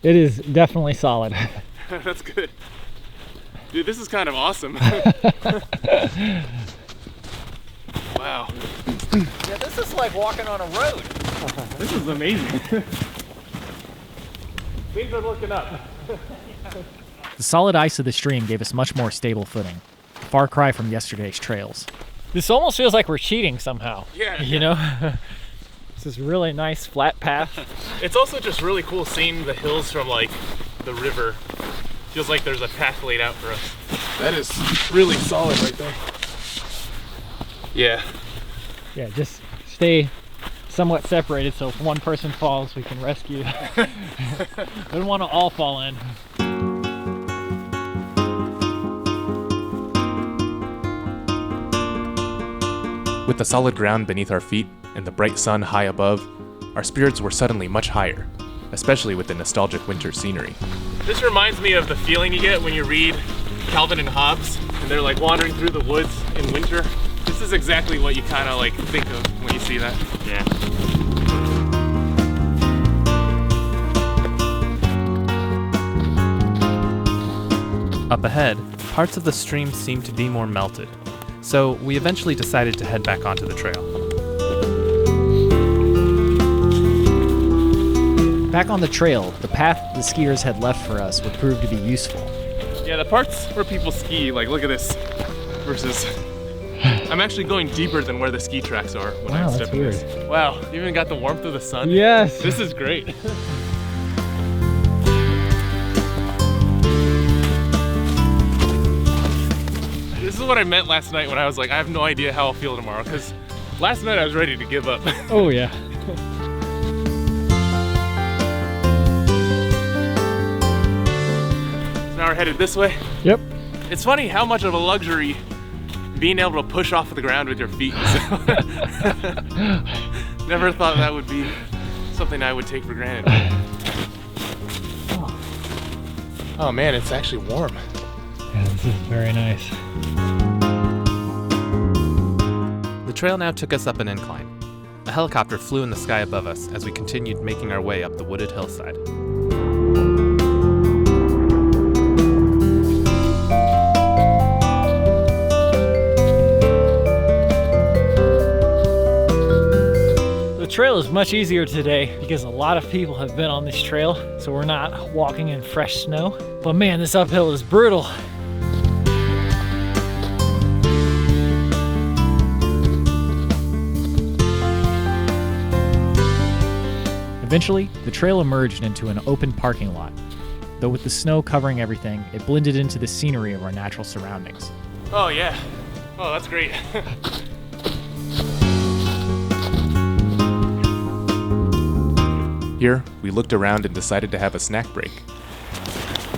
Speaker 3: It is definitely solid.
Speaker 5: That's good. Dude, this is kind of awesome. Wow.
Speaker 8: Yeah, this is like walking on a road.
Speaker 5: This is amazing. Things are looking up.
Speaker 2: The solid ice of the stream gave us much more stable footing. A far cry from yesterday's trails. This almost feels like we're cheating somehow.
Speaker 5: Yeah.
Speaker 2: You know? This is really nice flat path.
Speaker 5: It's also just really cool seeing the hills from like the river. Feels like there's a path laid out for us. That is really solid right there. Yeah.
Speaker 3: Yeah, just stay somewhat separated so if one person falls, we can rescue. We don't want to all fall in.
Speaker 1: With the solid ground beneath our feet and the bright sun high above, our spirits were suddenly much higher, especially with the nostalgic winter scenery.
Speaker 5: This reminds me of the feeling you get when you read Calvin and Hobbes and they're like wandering through the woods in winter. This is exactly what you kind of like think of when you see that.
Speaker 6: Yeah.
Speaker 4: Up ahead, parts of the stream seemed to be more melted, so we eventually decided to head back onto the trail.
Speaker 2: Back on the trail, the path the skiers had left for us would prove to be useful.
Speaker 5: Yeah, the parts where people ski, like look at this, versus I'm actually going deeper than where the ski tracks are when
Speaker 3: Wow,
Speaker 5: I
Speaker 3: that's
Speaker 5: step in this. Wow, you even got the warmth of the sun.
Speaker 3: Yes.
Speaker 5: This is great. This is what I meant last night when I was like, I have no idea how I'll feel tomorrow, because last night I was ready to give up.
Speaker 3: Oh yeah.
Speaker 5: Now we're headed this way.
Speaker 3: Yep.
Speaker 5: It's funny how much of a luxury being able to push off of the ground with your feet. Never thought that would be something I would take for granted. Oh man, it's actually warm.
Speaker 3: Yeah, this is very nice.
Speaker 4: The trail now took us up an incline. A helicopter flew in the sky above us as we continued making our way up the wooded hillside.
Speaker 3: trail is much easier today because a lot of people have been on this trail, so we're not walking in fresh snow. But man, this uphill is brutal.
Speaker 2: Eventually, the trail emerged into an open parking lot. Though with the snow covering everything, it blended into the scenery of our natural surroundings.
Speaker 5: Oh yeah. Oh, that's great.
Speaker 1: Here, we looked around and decided to have a snack break.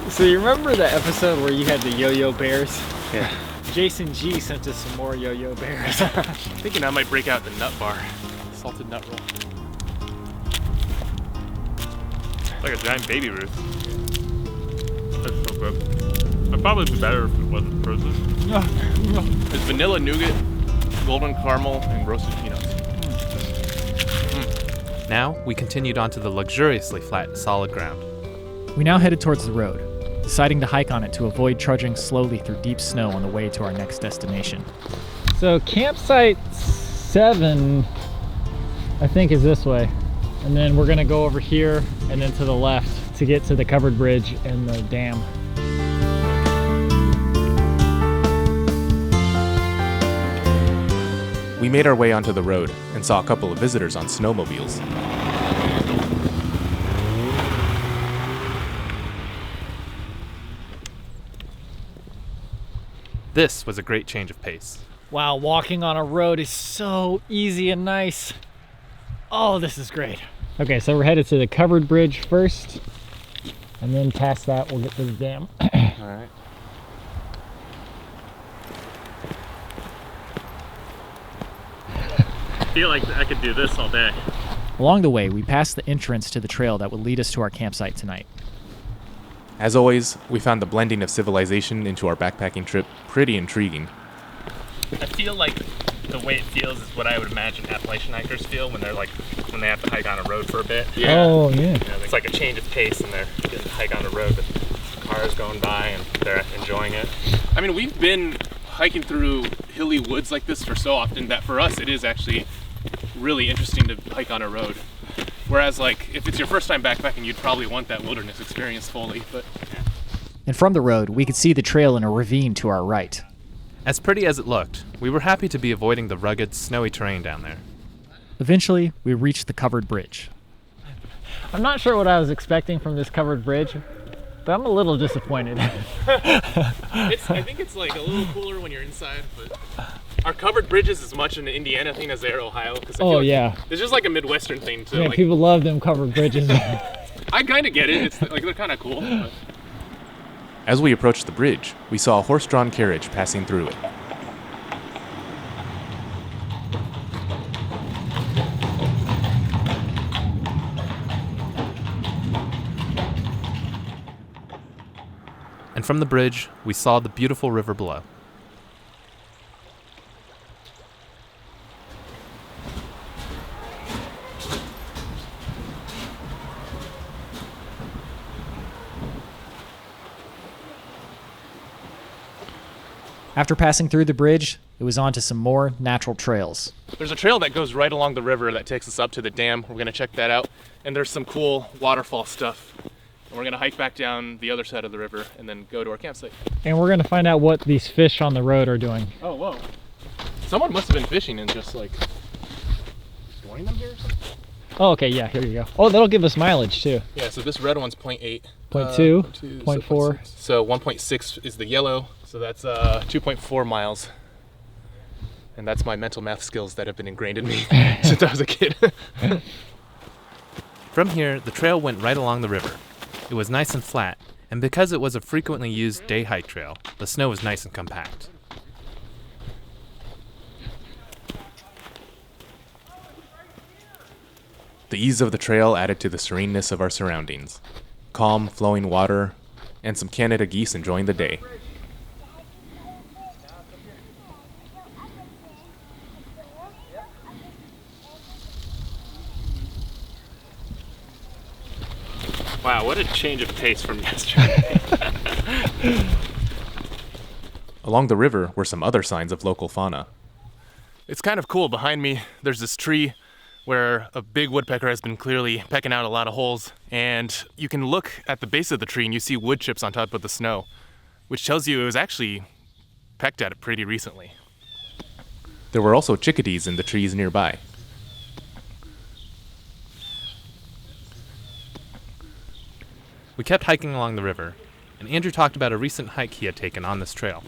Speaker 3: So you remember the episode where you had the yo-yo bears?
Speaker 5: Yeah.
Speaker 3: Jason G sent us some more yo-yo bears.
Speaker 5: Thinking I might break out the nut bar. Salted nut roll.
Speaker 6: Like a giant baby Ruth. That's so good. It'd probably be better if it wasn't frozen.
Speaker 5: It's vanilla nougat, golden caramel, and roasted peanuts.
Speaker 4: Now, we continued onto the luxuriously flat, solid ground.
Speaker 2: We now headed towards the road, deciding to hike on it to avoid trudging slowly through deep snow on the way to our next destination.
Speaker 3: So campsite 7, I think, is this way. And then we're gonna go over here and then to the left to get to the covered bridge and the dam.
Speaker 1: We made our way onto the road and saw a couple of visitors on snowmobiles.
Speaker 4: This was a great change of pace.
Speaker 3: Wow, walking on a road is so easy and nice. Oh, this is great. Okay, so we're headed to the covered bridge first, and then past that we'll get to the dam.
Speaker 5: All right.
Speaker 6: I feel like I could do this all day.
Speaker 2: Along the way, we passed the entrance to the trail that would lead us to our campsite tonight.
Speaker 1: As always, we found the blending of civilization into our backpacking trip pretty intriguing.
Speaker 6: I feel like the way it feels is what I would imagine Appalachian hikers feel when they have to hike on a road for a bit.
Speaker 5: Yeah.
Speaker 3: Oh, yeah.
Speaker 6: You know, it's like a change of pace and they're getting to hike on a road with cars going by and they're enjoying it.
Speaker 5: I mean, we've been hiking through hilly woods like this for so often that for us it is actually really interesting to hike on a road. Whereas, like, if it's your first time backpacking, you'd probably want that wilderness experience fully. But
Speaker 2: And from the road, we could see the trail in a ravine to our right.
Speaker 4: As pretty as it looked, we were happy to be avoiding the rugged, snowy terrain down there.
Speaker 2: Eventually, we reached the covered bridge.
Speaker 3: I'm not sure what I was expecting from this covered bridge, but I'm a little disappointed.
Speaker 5: I think it's like a little cooler when you're inside. But our covered bridge is as much an Indiana thing as they are Ohio. Cause I feel
Speaker 3: Oh,
Speaker 5: like
Speaker 3: yeah.
Speaker 5: It's just like a Midwestern thing too.
Speaker 3: Yeah,
Speaker 5: Like,
Speaker 3: people love them covered bridges.
Speaker 5: I kind of get it. It's like they're kind of cool. But
Speaker 1: As we approached the bridge, we saw a horse-drawn carriage passing through it.
Speaker 4: And from the bridge, we saw the beautiful river below.
Speaker 2: After passing through the bridge, it was on to some more natural trails.
Speaker 5: there's a trail that goes right along the river that takes us up to the dam. We're gonna check that out. And there's some cool waterfall stuff. And we're gonna hike back down the other side of the river and then go to our campsite.
Speaker 3: And we're gonna find out what these fish on the road are doing.
Speaker 5: Oh, whoa. Someone must have been fishing and just like storing them here or something?
Speaker 3: Oh, okay, yeah, here you go. Oh, that'll give us mileage too.
Speaker 5: Yeah, so this red one's 0.8.
Speaker 3: 0.2,
Speaker 5: 0.2,
Speaker 3: 0.4.
Speaker 5: So 1.6 is the yellow, so that's 2.4 miles. And that's my mental math skills that have been ingrained in me since I was a kid.
Speaker 4: From here, the trail went right along the river. It was nice and flat, and because it was a frequently used day hike trail, the snow was nice and compact.
Speaker 1: The ease of the trail added to the sereneness of our surroundings. Calm, flowing water, and some Canada geese enjoying the day.
Speaker 6: Wow, what a change of pace from yesterday.
Speaker 1: Along the river were some other signs of local fauna.
Speaker 5: It's kind of cool. Behind me, there's this tree where a big woodpecker has been clearly pecking out a lot of holes. And you can look at the base of the tree and you see wood chips on top of the snow, which tells you it was actually pecked at it pretty recently.
Speaker 1: There were also chickadees in the trees nearby.
Speaker 4: We kept hiking along the river, and Andrew talked about a recent hike he had taken on this trail.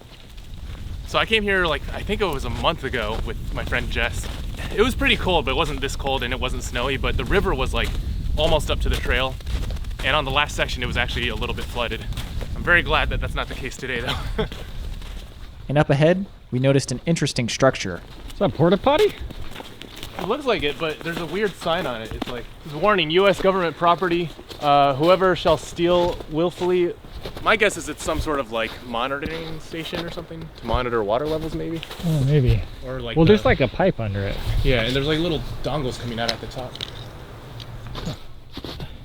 Speaker 5: So I came here I think it was a month ago with my friend Jess. It was pretty cold, but it wasn't this cold and it wasn't snowy, but the river was almost up to the trail. And on the last section, it was actually a little bit flooded. I'm very glad that that's not the case today though.
Speaker 2: And up ahead, we noticed an interesting structure.
Speaker 3: Is that a porta potty?
Speaker 5: It looks like it, but there's a weird sign on it. It's warning, U.S. government property. Whoever shall steal willfully. My guess is it's some sort of monitoring station or something to monitor water levels, maybe.
Speaker 3: Oh, maybe.
Speaker 5: Or
Speaker 3: Well, there's a pipe under it.
Speaker 5: Yeah, and there's little dongles coming out at the top.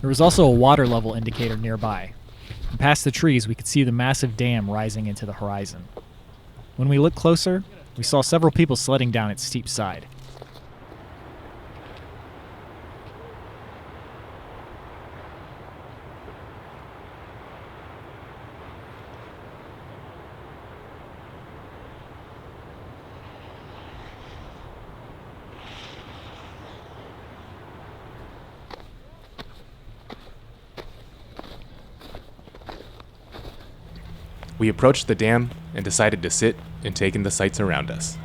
Speaker 2: There was also a water level indicator nearby. And past the trees, we could see the massive dam rising into the horizon. When we looked closer, we saw several people sledding down its steep side.
Speaker 1: We approached the dam and decided to sit and take in the sights around us.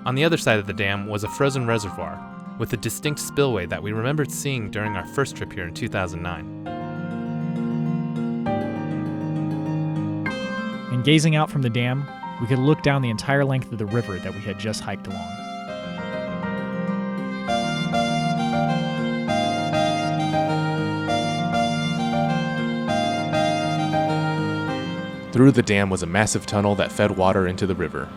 Speaker 4: On the other side of the dam was a frozen reservoir with a distinct spillway that we remembered seeing during our first trip here in 2009.
Speaker 2: And gazing out from the dam, we could look down the entire length of the river that we had just hiked along.
Speaker 1: Through the dam was a massive tunnel that fed water into the river.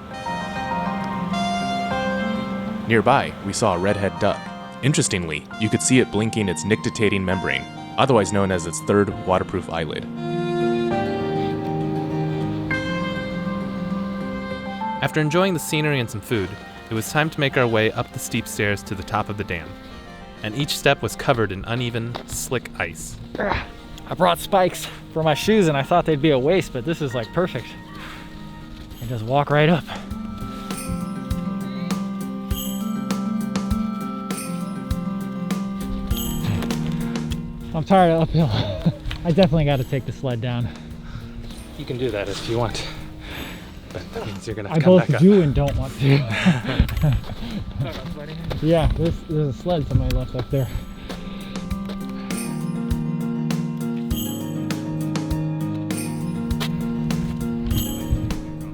Speaker 1: Nearby, we saw a redhead duck. Interestingly, you could see it blinking its nictitating membrane, otherwise known as its third waterproof eyelid.
Speaker 4: After enjoying the scenery and some food, it was time to make our way up the steep stairs to the top of the dam. And each step was covered in uneven, slick ice.
Speaker 3: I brought spikes for my shoes and I thought they'd be a waste, but this is perfect. I just walk right up. I'm tired of uphill. I definitely got to take the sled down.
Speaker 6: You can do that if you want, but that means you're gonna
Speaker 3: I
Speaker 6: have to come
Speaker 3: both
Speaker 6: back up.
Speaker 3: do and don't want to. Yeah, there's a sled somebody left up there.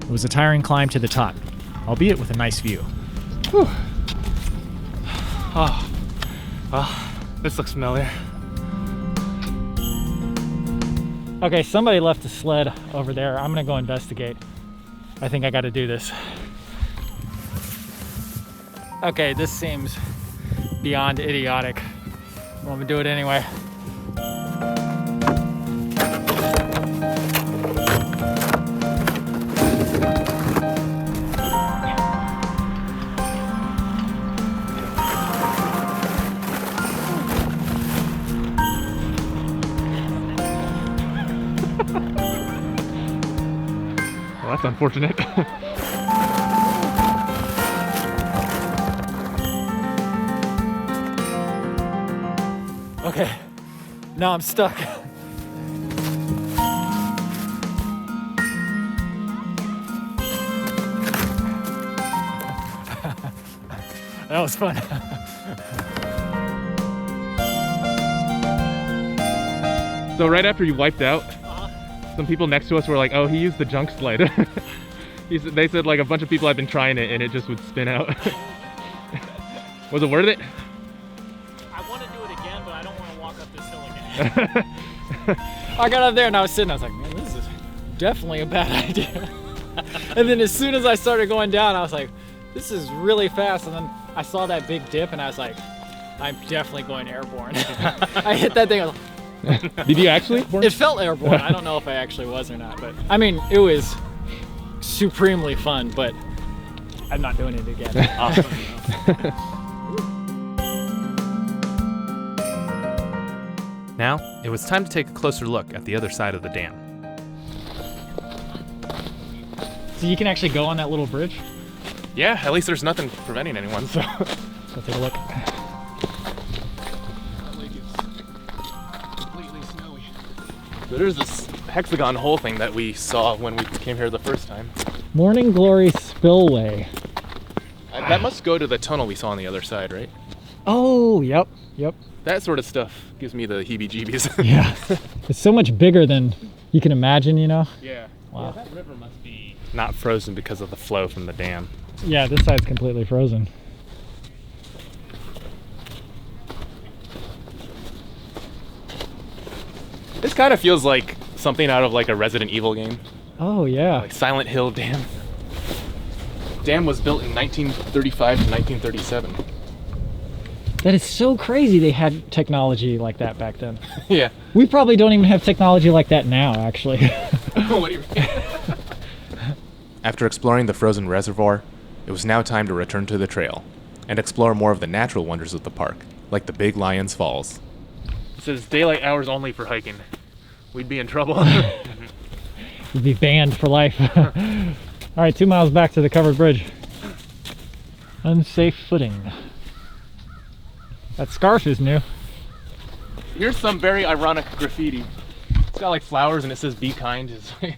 Speaker 2: It was a tiring climb to the top, albeit with a nice view.
Speaker 6: Whew. Oh, well, this looks familiar.
Speaker 3: Okay, somebody left a sled over there. I'm gonna go investigate. I think I gotta do this. Okay, this seems beyond idiotic. I'm gonna do it anyway.
Speaker 5: Well, that's unfortunate.
Speaker 3: Okay, now I'm stuck. That was fun.
Speaker 5: So right after you wiped out, some people next to us were like, oh, he used the junk sled. They said a bunch of people had been trying it and it just would spin out. Was it worth it?
Speaker 3: I want to do it again, but I don't want to walk up this hill again. I got up there and I was sitting, I was like, man, this is definitely a bad idea.
Speaker 2: And then as soon as I started going down, I was like, this is really fast. And then I saw that big dip and I was like, I'm definitely going airborne. I hit that thing. I was like,
Speaker 3: Did you actually?
Speaker 2: it felt airborne. I don't know if I actually was or not, but I mean, it was supremely fun, but I'm not doing it again.
Speaker 4: Now, it was time to take a closer look at the other side of the dam.
Speaker 2: So you can actually go on that little bridge?
Speaker 5: Yeah, at least there's nothing preventing anyone, so.
Speaker 2: Let's go take a look.
Speaker 5: That lake is completely snowy. There's this hexagon hole thing that we saw when we came here the first time.
Speaker 3: Morning Glory Spillway.
Speaker 5: That must go to the tunnel we saw on the other side, right?
Speaker 3: Oh, yep.
Speaker 5: That sort of stuff gives me the heebie-jeebies.
Speaker 3: Yeah. It's so much bigger than you can imagine, you know?
Speaker 5: Yeah.
Speaker 3: Wow.
Speaker 5: Yeah, that river must be not frozen because of the flow from the dam.
Speaker 3: Yeah, this side's completely frozen.
Speaker 5: This kind of feels like something out of like a Resident Evil game.
Speaker 3: Oh, yeah.
Speaker 5: Like Silent Hill Dam. Dam was built in 1935 to 1937.
Speaker 3: That is so crazy they had technology like that back then.
Speaker 5: Yeah.
Speaker 3: We probably don't even have technology like that now, actually.
Speaker 5: What do you mean?
Speaker 1: After exploring the frozen reservoir, it was now time to return to the trail and explore more of the natural wonders of the park, like the big Lyons Falls.
Speaker 5: It says daylight hours only for hiking. We'd be in trouble.
Speaker 3: You'd be banned for life. All right, 2 miles back to the covered bridge. Unsafe footing. That scarf is new.
Speaker 5: Here's some very ironic graffiti. It's got like flowers and it says "Be kind." It's like,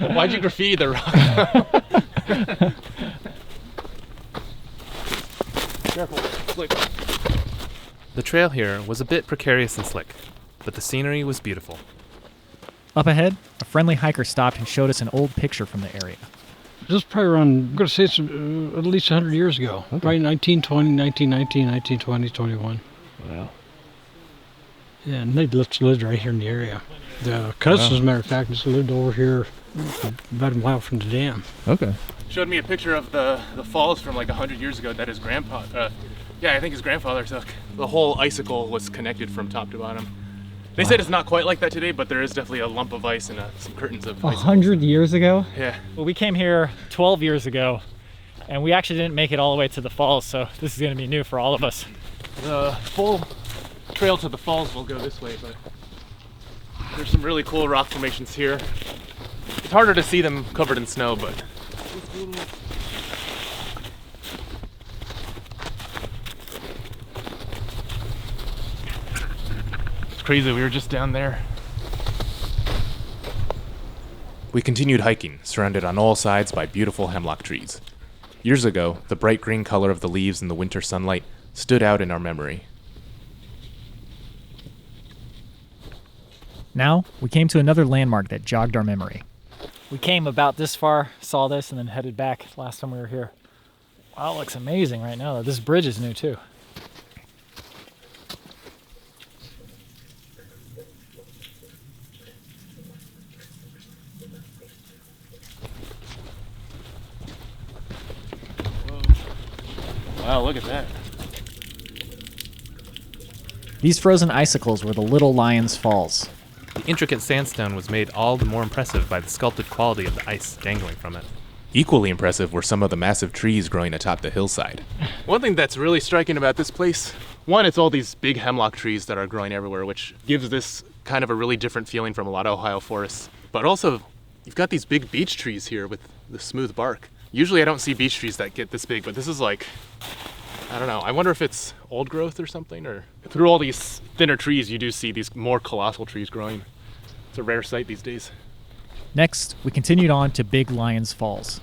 Speaker 5: why'd you graffiti the rock? Careful, slick.
Speaker 4: The trail here was a bit precarious and slick, but the scenery was beautiful.
Speaker 2: Up ahead, a friendly hiker stopped and showed us an old picture from the area.
Speaker 9: This is probably around, I'm going to say it's at least 100 years ago.
Speaker 7: Okay.
Speaker 9: Right, 1920, 1919, 1920, 21.
Speaker 7: Wow.
Speaker 9: Yeah, and they lived right here in the area. The cousins, as a matter of fact, just lived over here about a mile from the dam.
Speaker 7: Okay.
Speaker 5: Showed me a picture of the falls from like 100 years ago that his grandpa, I think his grandfather took. The whole icicle was connected from top to bottom. They said it's not quite like that today, but there is definitely a lump of ice and some curtains of ice.
Speaker 3: 100 years ago?
Speaker 5: Yeah.
Speaker 2: Well, we came here 12 years ago, and we actually didn't make it all the way to the falls, so this is going to be new for all of us.
Speaker 5: The full trail to the falls will go this way, but there's some really cool rock formations here. It's harder to see them covered in snow, but it's crazy. We were just down there.
Speaker 1: We continued hiking, surrounded on all sides by beautiful hemlock trees. Years ago, the bright green color of the leaves in the winter sunlight stood out in our memory.
Speaker 2: Now, we came to another landmark that jogged our memory. We came about this far, saw this, and then headed back last time we were here. Wow, it looks amazing right now. This bridge is new too.
Speaker 5: Wow, look at that.
Speaker 2: These frozen icicles were the Little Lyons Falls.
Speaker 4: The intricate sandstone was made all the more impressive by the sculpted quality of the ice dangling from it.
Speaker 1: Equally impressive were some of the massive trees growing atop the hillside.
Speaker 5: One thing that's really striking about this place, one, it's all these big hemlock trees that are growing everywhere, which gives this kind of a really different feeling from a lot of Ohio forests. But also, you've got these big beech trees here with the smooth bark. Usually I don't see beech trees that get this big, but this is like, I don't know. I wonder if it's old growth or something, or through all these thinner trees, you do see these more colossal trees growing. It's a rare sight these days.
Speaker 2: Next, we continued on to Big Lyons Falls.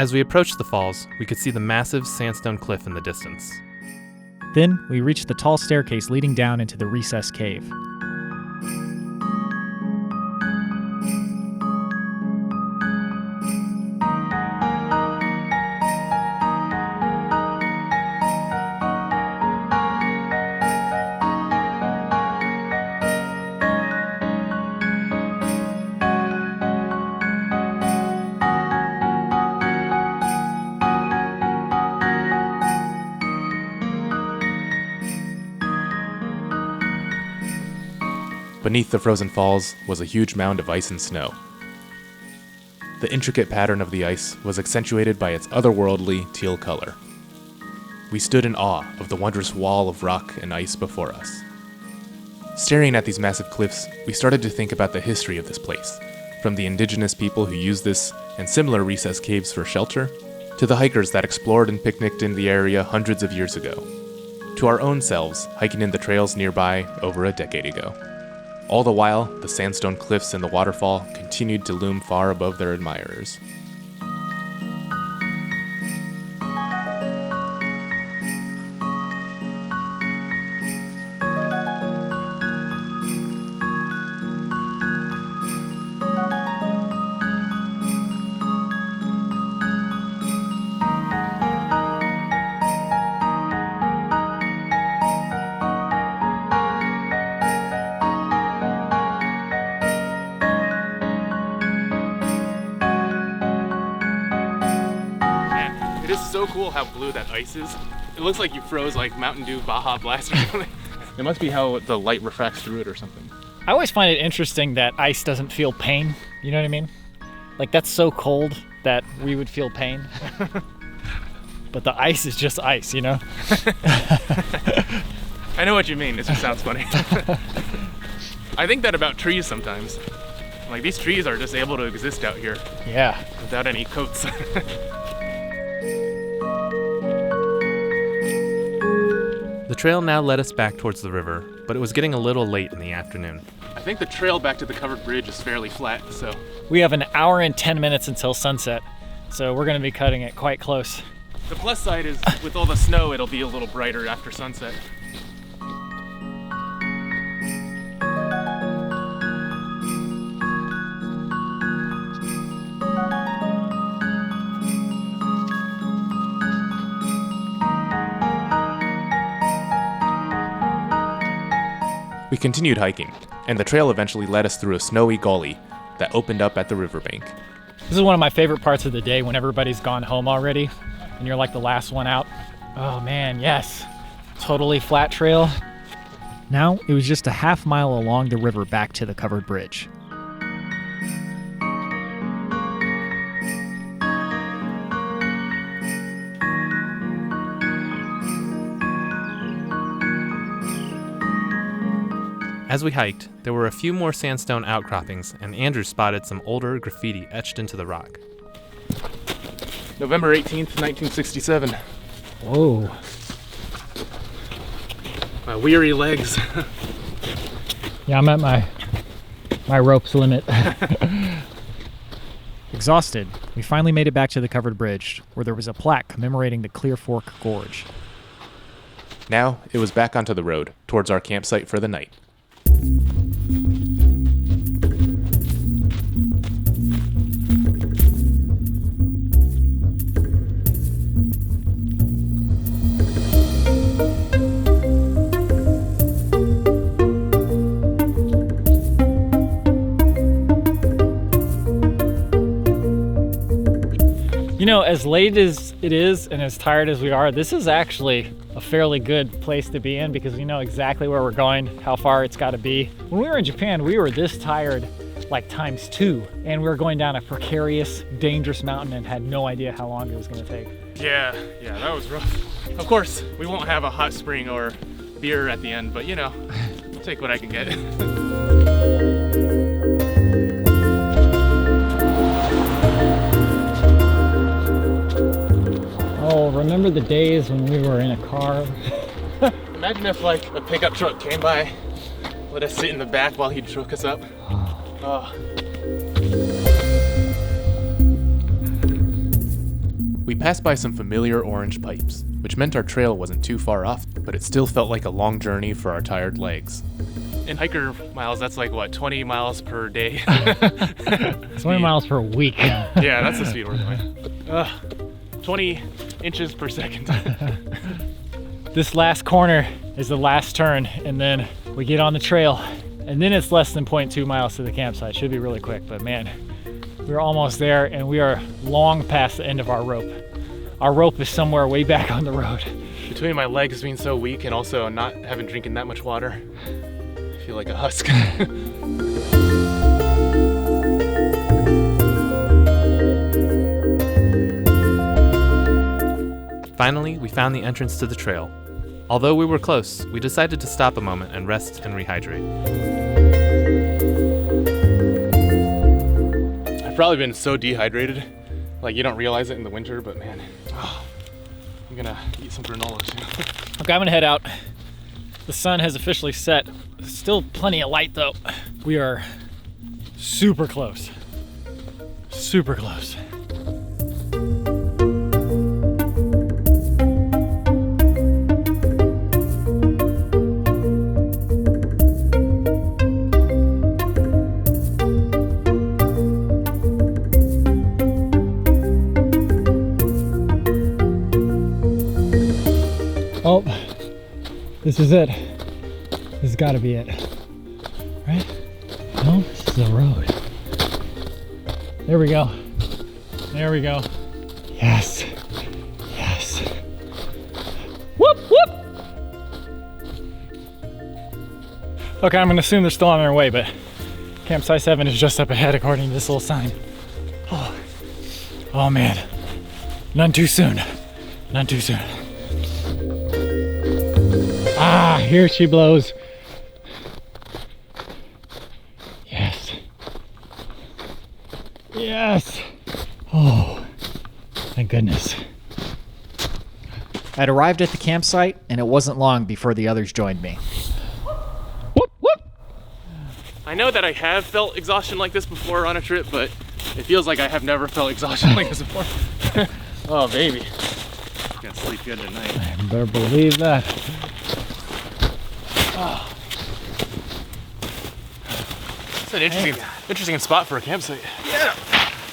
Speaker 4: As we approached the falls, we could see the massive sandstone cliff in the distance.
Speaker 2: Then we reached the tall staircase leading down into the recessed cave.
Speaker 1: Beneath the frozen falls was a huge mound of ice and snow. The intricate pattern of the ice was accentuated by its otherworldly teal color. We stood in awe of the wondrous wall of rock and ice before us. Staring at these massive cliffs, we started to think about the history of this place, from the indigenous people who used this and similar recessed caves for shelter, to the hikers that explored and picnicked in the area hundreds of years ago, to our own selves hiking in the trails nearby over a decade ago. All the while, the sandstone cliffs and the waterfall continued to loom far above their admirers.
Speaker 5: It is so cool how blue that ice is. It looks like you froze like Mountain Dew Baja Blast or something. It must be how the light refracts through it or something.
Speaker 2: I always find it interesting that ice doesn't feel pain. You know what I mean? Like, that's so cold that we would feel pain. But the ice is just ice, you know?
Speaker 5: I know what you mean. It just sounds funny. I think that about trees sometimes. Like, these trees are just able to exist out here
Speaker 2: Yeah.
Speaker 5: without any coats.
Speaker 4: The trail now led us back towards the river, but it was getting a little late in the afternoon.
Speaker 5: I think the trail back to the covered bridge is fairly flat, so
Speaker 2: We have an hour and 10 minutes until sunset, so we're going to be cutting it quite close.
Speaker 5: the plus side is with all the snow, it'll be a little brighter after sunset.
Speaker 1: We continued hiking, and the trail eventually led us through a snowy gully that opened up at the riverbank.
Speaker 2: This is one of my favorite parts of the day when everybody's gone home already and you're like the last one out. Oh man, yes. Totally flat trail. Now it was just a half mile along the river back to the covered bridge.
Speaker 4: As we hiked, there were a few more sandstone outcroppings, and Andrew spotted some older graffiti etched into the rock.
Speaker 5: November 18th, 1967.
Speaker 3: Whoa.
Speaker 5: My weary legs.
Speaker 3: Yeah, I'm at my rope's limit.
Speaker 2: Exhausted, we finally made it back to the covered bridge, where there was a plaque commemorating the Clearfork Gorge.
Speaker 1: Now it was back onto the road, towards our campsite for the night.
Speaker 3: You know, as late as it is and as tired as we are, this is actually a fairly good place to be in because we know exactly where we're going, how far it's got to be. When we were in Japan, we were this tired like times 2, and we were going down a precarious, dangerous mountain and had no idea how long it was going to take.
Speaker 5: Yeah, that was rough. Of course, we won't have a hot spring or beer at the end, but you know, I'll take what I can get.
Speaker 3: Oh, remember the days when we were in a car?
Speaker 5: Imagine if like a pickup truck came by, let us sit in the back while he took us up. Oh.
Speaker 1: We passed by some familiar orange pipes, which meant our trail wasn't too far off, but it still felt like a long journey for our tired legs.
Speaker 5: In hiker miles, that's like what, 20 miles per day?
Speaker 3: 20 miles per week.
Speaker 5: Yeah, that's the speed we're going. 20 inches per second.
Speaker 2: This last corner is the last turn, and then we get on the trail, and then it's less than 0.2 miles to the campsite. Should be really quick, but man, we're almost there, and we are long past the end of our rope. Our rope is somewhere way back on the road.
Speaker 5: Between my legs being so weak and also not having drinking that much water, I feel like a husk.
Speaker 4: Finally, we found the entrance to the trail. Although we were close, we decided to stop a moment and rest and rehydrate.
Speaker 5: I've probably been so dehydrated, like you don't realize it in the winter, but man, I'm gonna eat some granola too.
Speaker 2: Okay, I'm gonna head out. The sun has officially set. Still plenty of light though. We are super close. Super close. Oh, this is it. This has got to be it. Right? No, this is the road. There we go. There we go. Yes. Yes. Whoop, whoop. Okay, I'm going to assume they're still on their way, but campsite 7 is just up ahead according to this little sign. Oh man. None too soon. None too soon. Ah, here she blows. Yes. Yes. Oh, thank goodness. I'd arrived at the campsite, and it wasn't long before the others joined me.
Speaker 5: Whoop, whoop. I know that I have felt exhaustion like this before on a trip, but it feels like I have never felt exhaustion like this before. Oh, baby. Gonna sleep good tonight.
Speaker 2: I better believe that.
Speaker 5: Oh. It's an interesting spot for a campsite. Yeah.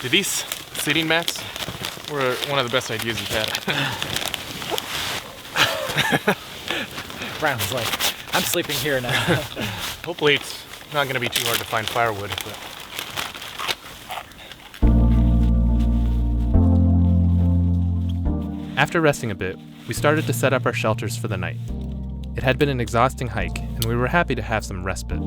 Speaker 5: Do these sitting mats were one of the best ideas you've had.
Speaker 2: Brown's like, I'm sleeping here now.
Speaker 5: Hopefully it's not going to be too hard to find firewood. But...
Speaker 4: After resting a bit, we started to set up our shelters for the night. It had been an exhausting hike, and we were happy to have some respite.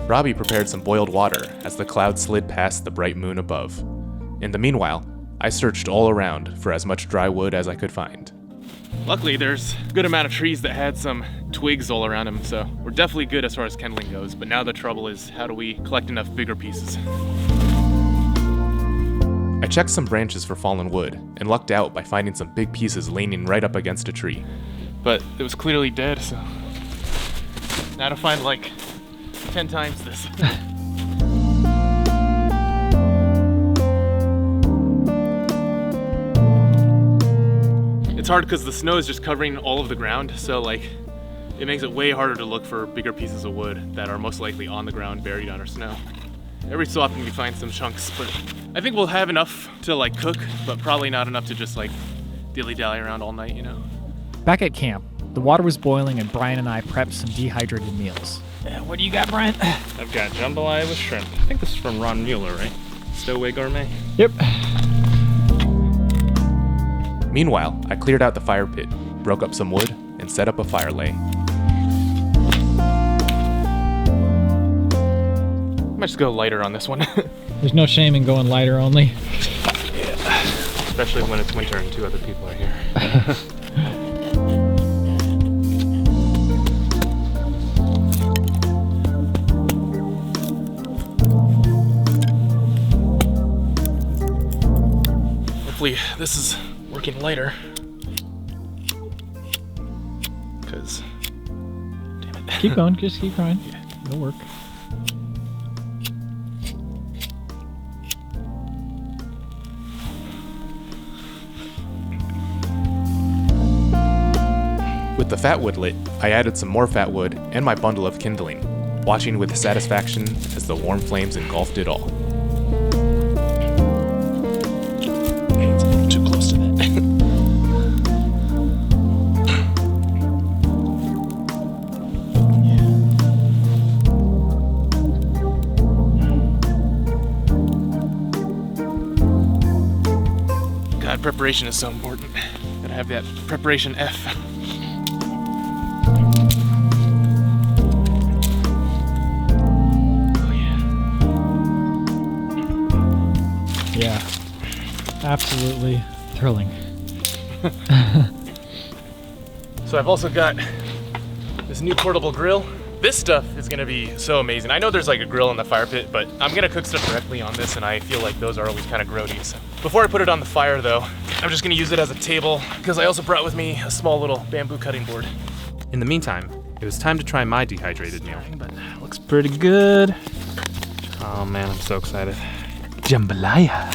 Speaker 1: Robbie prepared some boiled water as the clouds slid past the bright moon above. In the meanwhile, I searched all around for as much dry wood as I could find.
Speaker 5: Luckily, there's a good amount of trees that had some twigs all around them, so we're definitely good as far as kindling goes, but now the trouble is, how do we collect enough bigger pieces?
Speaker 1: I checked some branches for fallen wood and lucked out by finding some big pieces leaning right up against a tree.
Speaker 5: But it was clearly dead, so now to find like 10 times this. It's hard because the snow is just covering all of the ground, so like it makes it way harder to look for bigger pieces of wood that are most likely on the ground buried under snow. Every so often we find some chunks, but I think we'll have enough to like cook, but probably not enough to just like dilly-dally around all night, you know?
Speaker 2: Back at camp, the water was boiling and Brian and I prepped some dehydrated meals. What do you got, Brian?
Speaker 6: I've got jambalaya with shrimp. I think this is from Ron Mueller, right? Stowaway Gourmet.
Speaker 2: Yep.
Speaker 1: Meanwhile, I cleared out the fire pit, broke up some wood, and set up a fire lay.
Speaker 5: I might just go lighter on this one.
Speaker 2: There's no shame in going lighter only.
Speaker 6: Especially when it's winter and 2 other people are here.
Speaker 5: hopefully this is working lighter. Because, damn it.
Speaker 3: Keep going, just keep going. It'll work.
Speaker 1: With the fat wood lit, I added some more fat wood and my bundle of kindling, watching with satisfaction as the warm flames engulfed it all.
Speaker 5: It's a little too close to that. God, preparation is so important. Gotta have that preparation F.
Speaker 3: Yeah, absolutely thrilling.
Speaker 5: So I've also got this new portable grill. This stuff is gonna be so amazing. I know there's like a grill in the fire pit, but I'm gonna cook stuff directly on this, and I feel like those are always kind of grody. So before I put it on the fire though, I'm just gonna use it as a table, because I also brought with me a small little bamboo cutting board.
Speaker 4: In the meantime, it was time to try my dehydrated meal.
Speaker 5: But looks pretty good.
Speaker 6: Oh man, I'm so excited.
Speaker 5: Jambalaya.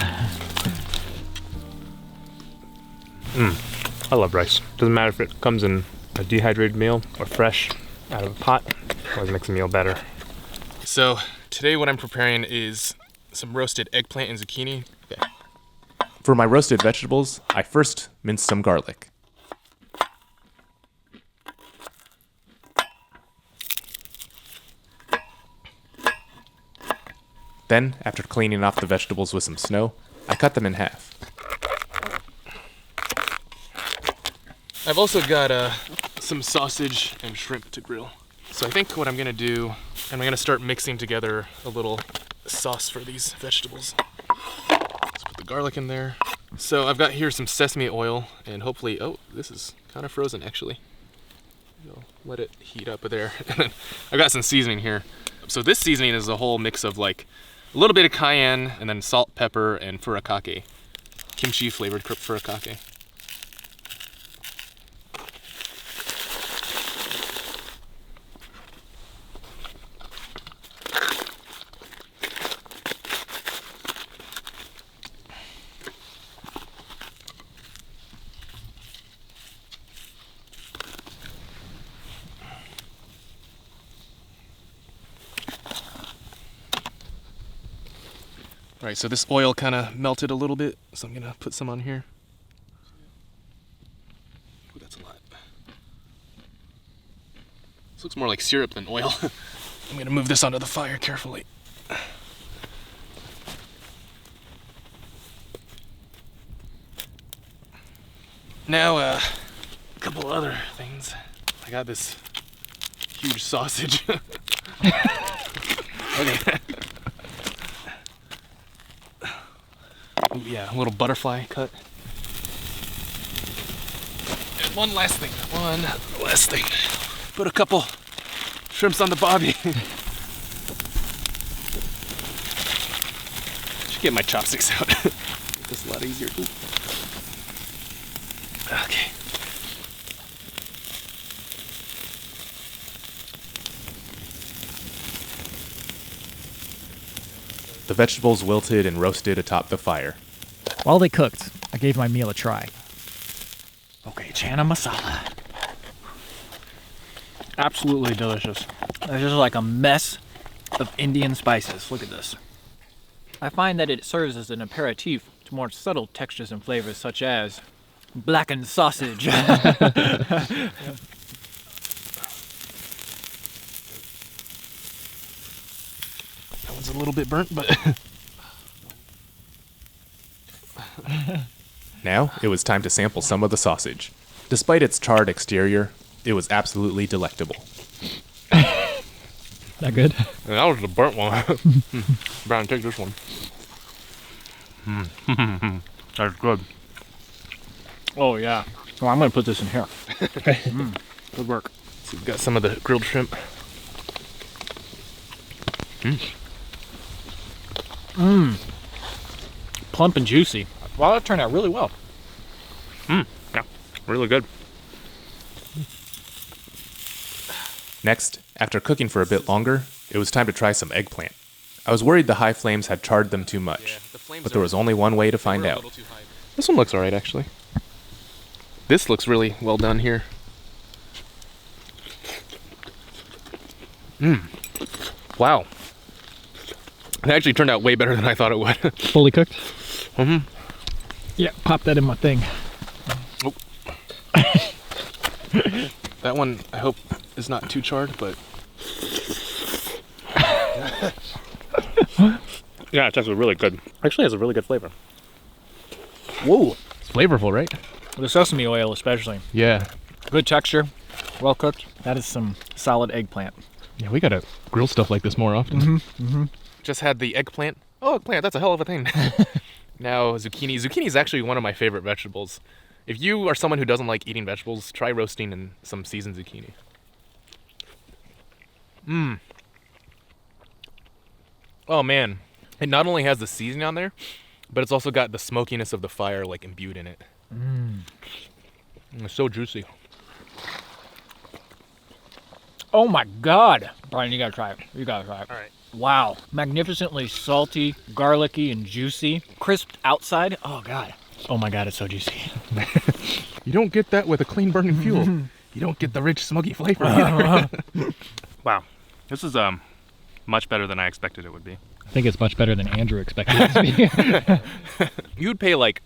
Speaker 6: I love rice. Doesn't matter if it comes in a dehydrated meal or fresh out of a pot. Always makes a meal better.
Speaker 5: So today what I'm preparing is some roasted eggplant and zucchini. Okay.
Speaker 1: For my roasted vegetables, I first minced some garlic. Then, after cleaning off the vegetables with some snow, I cut them in half.
Speaker 5: I've also got some sausage and shrimp to grill. So I think what I'm gonna do, I'm gonna start mixing together a little sauce for these vegetables. Let's put the garlic in there. So I've got here some sesame oil, and hopefully, oh, this is kind of frozen actually. I'll let it heat up there. I've got some seasoning here. So this seasoning is a whole mix of like a little bit of cayenne, and then salt, pepper, and furikake. Kimchi flavored furikake. All right, so this oil kind of melted a little bit, so I'm gonna put some on here. Ooh, that's a lot. This looks more like syrup than oil. I'm gonna move this onto the fire carefully. Now, a couple other things. I got this huge sausage. Okay. Ooh, yeah, a little butterfly cut. And one last thing. Put a couple shrimps on the bobby. Should get my chopsticks out. Make this a lot easier. Ooh. Okay.
Speaker 1: The vegetables wilted and roasted atop the fire.
Speaker 2: While they cooked, I gave my meal a try.
Speaker 8: Okay, chana masala. Absolutely delicious. It's just like a mess of Indian spices. Look at this. I find that it serves as an aperitif to more subtle textures and flavors such as blackened sausage.
Speaker 5: That one's a little bit burnt, but
Speaker 1: Now, it was time to sample some of the sausage. Despite its charred exterior, it was absolutely delectable.
Speaker 2: That good?
Speaker 6: That was the burnt one. Brown, take this one. That's good.
Speaker 8: Oh yeah. Well, I'm gonna put this in here. Good work.
Speaker 5: so we've got some of the grilled shrimp.
Speaker 8: Plump and juicy.
Speaker 2: Wow, that turned out really well.
Speaker 6: Yeah, really good.
Speaker 1: Next, after cooking for a bit longer, it was time to try some eggplant. I was worried the high flames had charred them too much, but there was only one way to find out.
Speaker 5: This one looks alright, actually. This looks really well done here. Wow. It actually turned out way better than I thought it would.
Speaker 3: Fully cooked?
Speaker 5: Mm-hmm.
Speaker 3: Yeah, pop that in my thing.
Speaker 5: Oh. That one, I hope, is not too charred, but... Yeah, it's actually really good. Actually has a really good flavor.
Speaker 2: Whoa.
Speaker 5: It's flavorful, right?
Speaker 2: The sesame oil especially.
Speaker 5: Yeah.
Speaker 2: Good texture, well cooked. That is some solid eggplant.
Speaker 5: Yeah, we gotta grill stuff like this more often. Just had the eggplant. Oh, eggplant, that's a hell of a thing. Now, zucchini. Zucchini is actually one of my favorite vegetables. If you are someone who doesn't like eating vegetables, try roasting in some seasoned zucchini. Oh man. It not only has the seasoning on there, but it's also got the smokiness of the fire like imbued in it. It's so juicy.
Speaker 2: Oh my God. Brian, you gotta try it. You gotta try it.
Speaker 5: All right.
Speaker 2: Wow. Magnificently salty, garlicky, and juicy. Crisped outside. Oh God. Oh my God, it's so juicy.
Speaker 5: You don't get that with a clean burning fuel. You don't get the rich smoky flavor either. Wow. This is much better than I expected it would be.
Speaker 3: I think it's much better than Andrew expected it to be.
Speaker 5: You'd pay like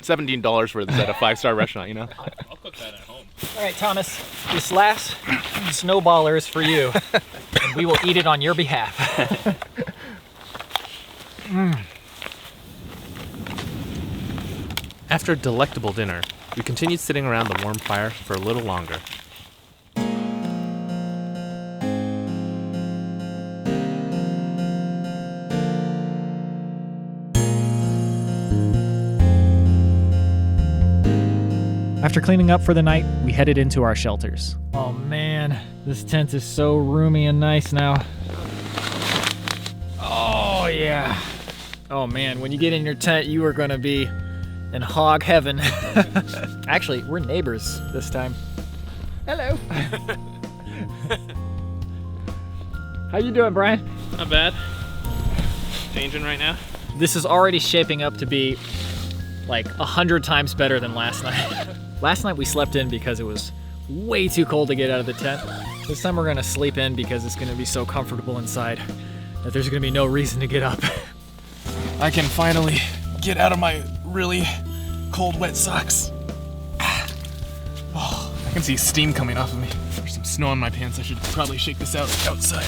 Speaker 5: $17 for this at a 5-star restaurant, you know?
Speaker 6: I'll cook that at home.
Speaker 2: All right, Thomas. This last snowballer is for you. And we will eat it on your behalf.
Speaker 4: After a delectable dinner, we continued sitting around the warm fire for a little longer.
Speaker 2: After cleaning up for the night, we headed into our shelters. Oh man, this tent is so roomy and nice now. Oh yeah. Oh man, when you get in your tent, you are gonna be in hog heaven. Actually, we're neighbors this time. Hello. How you doing, Brian?
Speaker 6: Not bad. Changing right now.
Speaker 2: This is already shaping up to be like 100 times better than last night. Last night we slept in because it was way too cold to get out of the tent. This time we're gonna sleep in because it's gonna be so comfortable inside that there's gonna be no reason to get up.
Speaker 5: I can finally get out of my really cold, wet socks. Oh, I can see steam coming off of me. There's some snow on my pants. I should probably shake this out outside.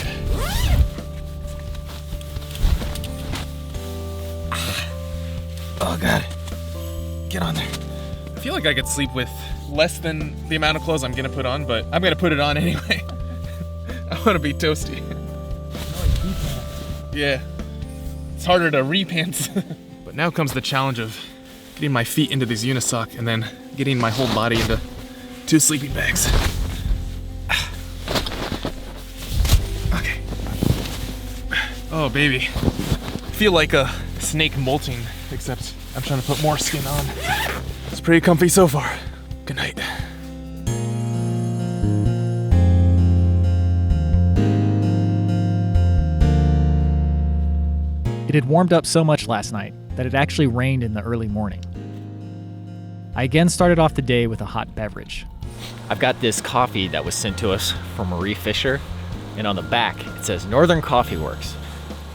Speaker 5: Oh God. Get on there. I feel like I could sleep with less than the amount of clothes I'm gonna put on, but I'm gonna put it on anyway. I wanna be toasty. Yeah. It's harder to repants. But now comes the challenge of getting my feet into these unisock and then getting my whole body into 2 sleeping bags. Okay. Oh baby. I feel like a snake molting, except I'm trying to put more skin on. It's pretty comfy so far. Good night.
Speaker 2: It had warmed up so much last night that it actually rained in the early morning. I again started off the day with a hot beverage.
Speaker 7: I've got this coffee that was sent to us from Marie Fisher, and on the back it says Northern Coffee Works.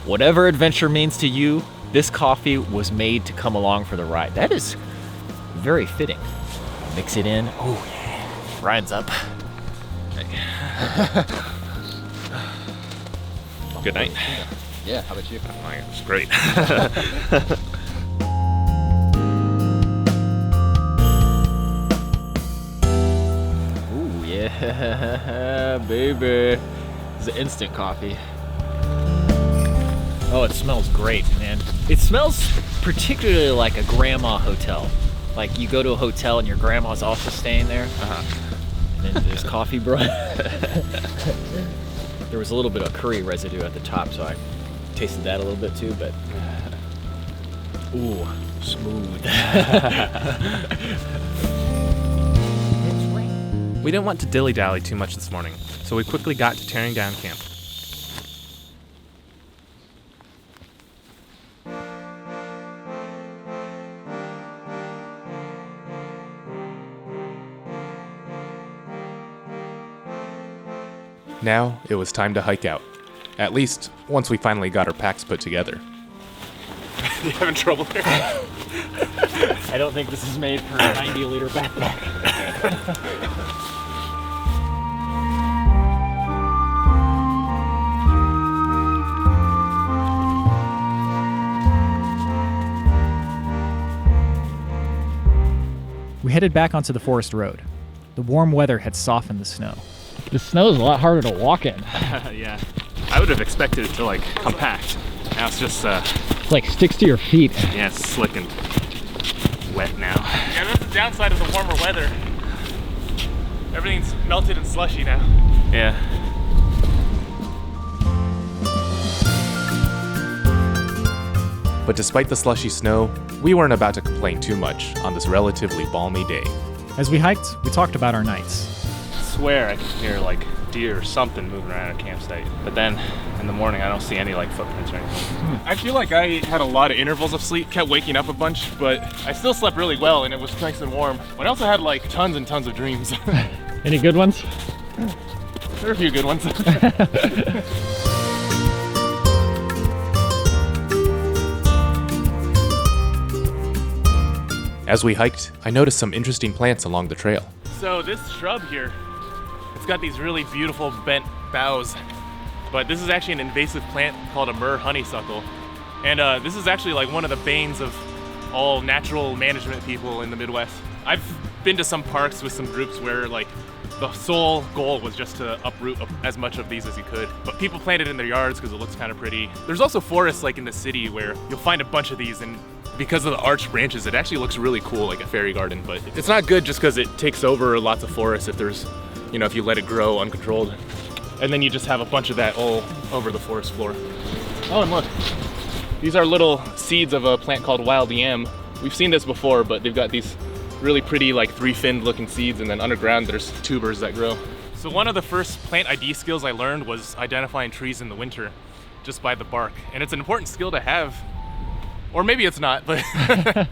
Speaker 7: Whatever adventure means to you, this coffee was made to come along for the ride. That is very fitting. Mix it in. Oh yeah. Ryan's up.
Speaker 6: Good night.
Speaker 7: Yeah, how about you?
Speaker 6: Oh, it was great.
Speaker 7: Ooh, yeah, baby. It's an instant coffee. Oh, it smells great, man. It smells particularly like a grandma hotel. Like you go to a hotel and your grandma's also staying there. And then there's coffee brewing. There was a little bit of curry residue at the top, so I tasted that a little bit too, but
Speaker 8: Ooh, smooth.
Speaker 4: We didn't want to dilly-dally too much this morning, so we quickly got to tearing down camp.
Speaker 1: Now it was time to hike out. At least, once we finally got our packs put together.
Speaker 5: You having trouble there?
Speaker 2: I don't think this is made for a 90-liter backpack. We headed back onto the forest road. The warm weather had softened the snow.
Speaker 3: The snow is a lot harder to walk in.
Speaker 6: Yeah. I would have expected it to like compact. Now it's just
Speaker 3: It's like sticks to your feet.
Speaker 6: yeah, it's slick and wet now.
Speaker 5: Yeah, that's the downside of the warmer weather. Everything's melted and slushy now.
Speaker 6: Yeah.
Speaker 1: But despite the slushy snow, we weren't about to complain too much on this relatively balmy day.
Speaker 2: As we hiked, we talked about our nights.
Speaker 6: I swear I can hear like deer or something moving around our campsite. But then in the morning I don't see any like footprints or anything.
Speaker 5: I feel like I had a lot of intervals of sleep, kept waking up a bunch, but I still slept really well and it was nice and warm. But I also had like tons and tons of dreams.
Speaker 3: Any good ones?
Speaker 5: There are a few good ones.
Speaker 1: As we hiked, I noticed some interesting plants along the trail.
Speaker 5: So this shrub here, it's got these really beautiful bent boughs, but this is actually an invasive plant called a myrrh honeysuckle. And this is actually like one of the banes of all natural management people in the Midwest. I've been to some parks with some groups where like the sole goal was just to uproot as much of these as you could. But people plant it in their yards because it looks kind of pretty. There's also forests like in the city where you'll find a bunch of these, and because of the arched branches, it actually looks really cool, like a fairy garden. But it's not good just because it takes over lots of forests if there's, if you let it grow uncontrolled. And then you just have a bunch of that all over the forest floor. Oh, and look, these are little seeds of a plant called wild yam. We've seen this before, but they've got these really pretty like three-finned looking seeds, and then underground there's tubers that grow. So one of the first plant ID skills I learned was identifying trees in the winter just by the bark. And it's an important skill to have. Or maybe it's not, but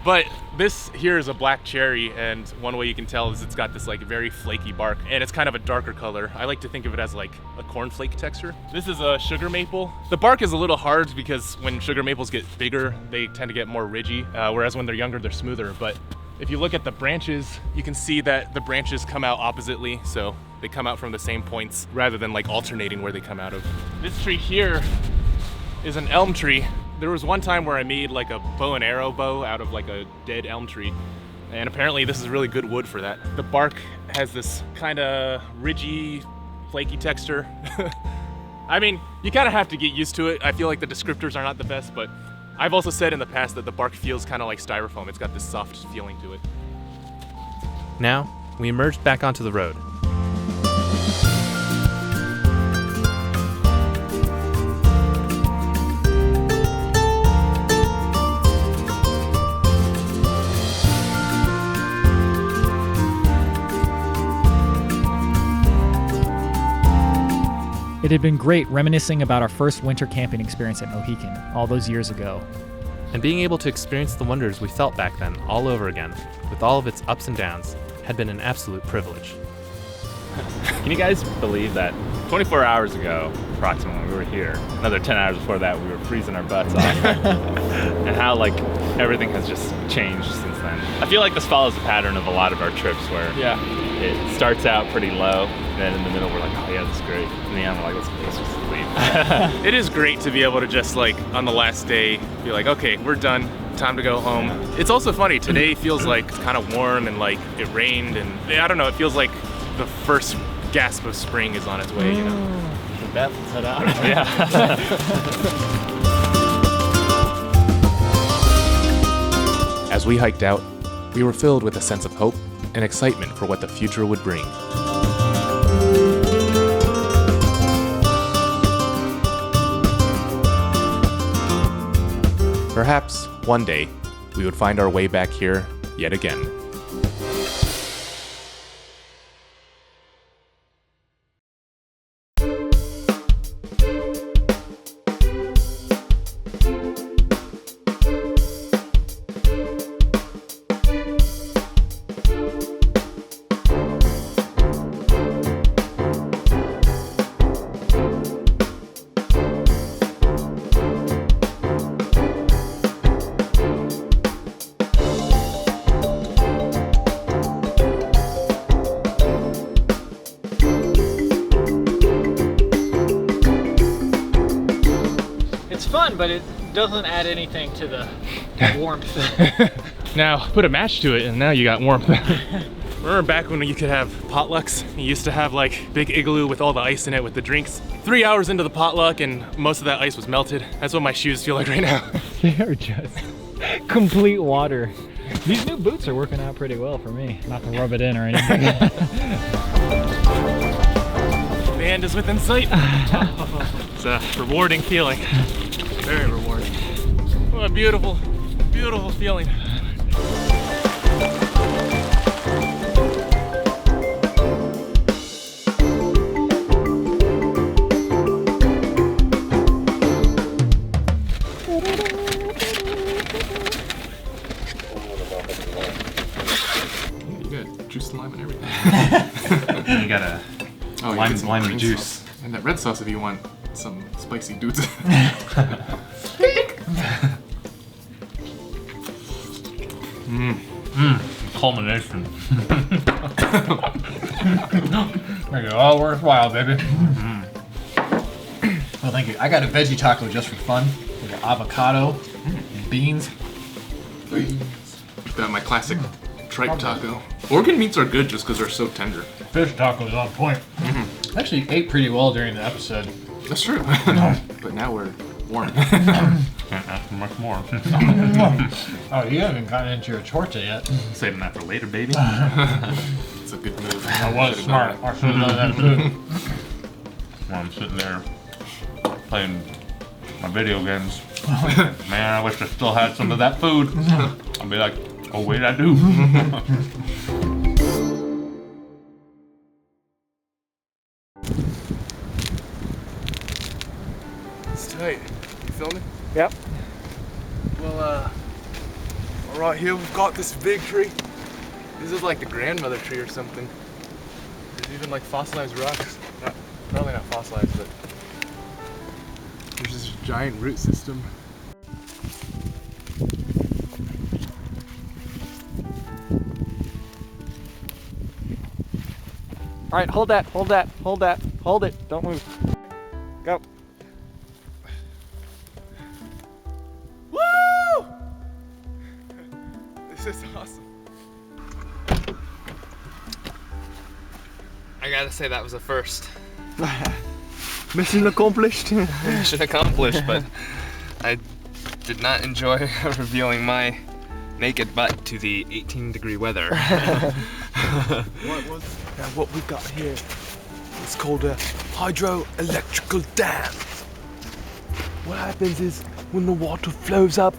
Speaker 5: but this here is a black cherry, and one way you can tell is it's got this like very flaky bark, and it's kind of a darker color. I like to think of it as like a cornflake texture. This is a sugar maple. The bark is a little hard because when sugar maples get bigger, they tend to get more ridgy, whereas when they're younger, they're smoother. But if you look at the branches, you can see that the branches come out oppositely, so they come out from the same points rather than like alternating where they come out of. This tree here is an elm tree. There was one time where I made like a bow and arrow bow out of like a dead elm tree, and apparently this is really good wood for that. The bark has this kind of ridgy, flaky texture. I mean, you kind of have to get used to it. I feel like the descriptors are not the best, but I've also said in the past that the bark feels kind of like styrofoam. It's got this soft feeling to it.
Speaker 4: Now, we emerged back onto the road.
Speaker 2: It had been great reminiscing about our first winter camping experience at Mohican all those years ago.
Speaker 4: And being able to experience the wonders we felt back then all over again, with all of its ups and downs, had been an absolute privilege.
Speaker 6: Can you guys believe that 24 hours ago, approximately, we were here. Another 10 hours before that, we were freezing our butts off. And how, like, everything has just changed since then. I feel like this follows the pattern of a lot of our trips where it starts out pretty low, and then in the middle we're like, oh yeah, this is great. And then we're like, let's just leave.
Speaker 5: It is great to be able to just like, on the last day, be like, okay, we're done. Time to go home. It's also funny, today feels like it's kind of warm and like it rained, and I don't know, it feels like the first gasp of spring is on its way, you know?
Speaker 3: The Beth set out.
Speaker 5: Yeah.
Speaker 1: As we hiked out, we were filled with a sense of hope and excitement for what the future would bring. Perhaps, one day, we would find our way back here yet again.
Speaker 2: But it doesn't add anything to the warmth.
Speaker 5: Now, put a match to it and now you got warmth. Remember back when you could have potlucks? You used to have like big igloo with all the ice in it with the drinks. 3 hours into the potluck and most of that ice was melted. That's what my shoes feel like right now.
Speaker 2: They are just complete water. These new boots are working out pretty well for me. Not to rub it in or anything.
Speaker 5: The end is within sight. It's a rewarding feeling. Very rewarding. What a beautiful, beautiful feeling.
Speaker 1: You got juice and lime and everything.
Speaker 6: You got a lime juice.
Speaker 1: And that red sauce if you want some spicy dudes.
Speaker 6: Culmination. Make it all worthwhile, baby.
Speaker 2: Well, thank you. I got a veggie taco just for fun. With avocado and beans.
Speaker 1: Got my classic tripe taco. Organ meats are good just because they're so tender.
Speaker 6: Fish taco's on point.
Speaker 2: Actually ate pretty well during the episode.
Speaker 1: That's true. But now we're warm.
Speaker 6: Can't ask for much more.
Speaker 2: Oh, you haven't gotten into your torta yet.
Speaker 6: Saving that for later, baby.
Speaker 1: It's a good move.
Speaker 6: I was smart. I should have done that too. While I'm sitting there playing my video games. Man, I wish I still had some of that food. I'll be like, oh wait, I do.
Speaker 5: It's tight. You filming?
Speaker 2: Yep.
Speaker 5: Well, right here we've got this big tree. This is like the grandmother tree or something. There's even like fossilized rocks. Probably not fossilized, but there's this giant root system.
Speaker 2: All right, hold that, hold that, hold that, hold it. Don't move. Go.
Speaker 5: Woo! This is awesome. I gotta say that was a first.
Speaker 9: Mission accomplished.
Speaker 5: Mission accomplished, but I did not enjoy revealing my naked butt to the 18-degree weather. What we've got here, it's called a hydroelectrical dam. What happens is when the water flows up,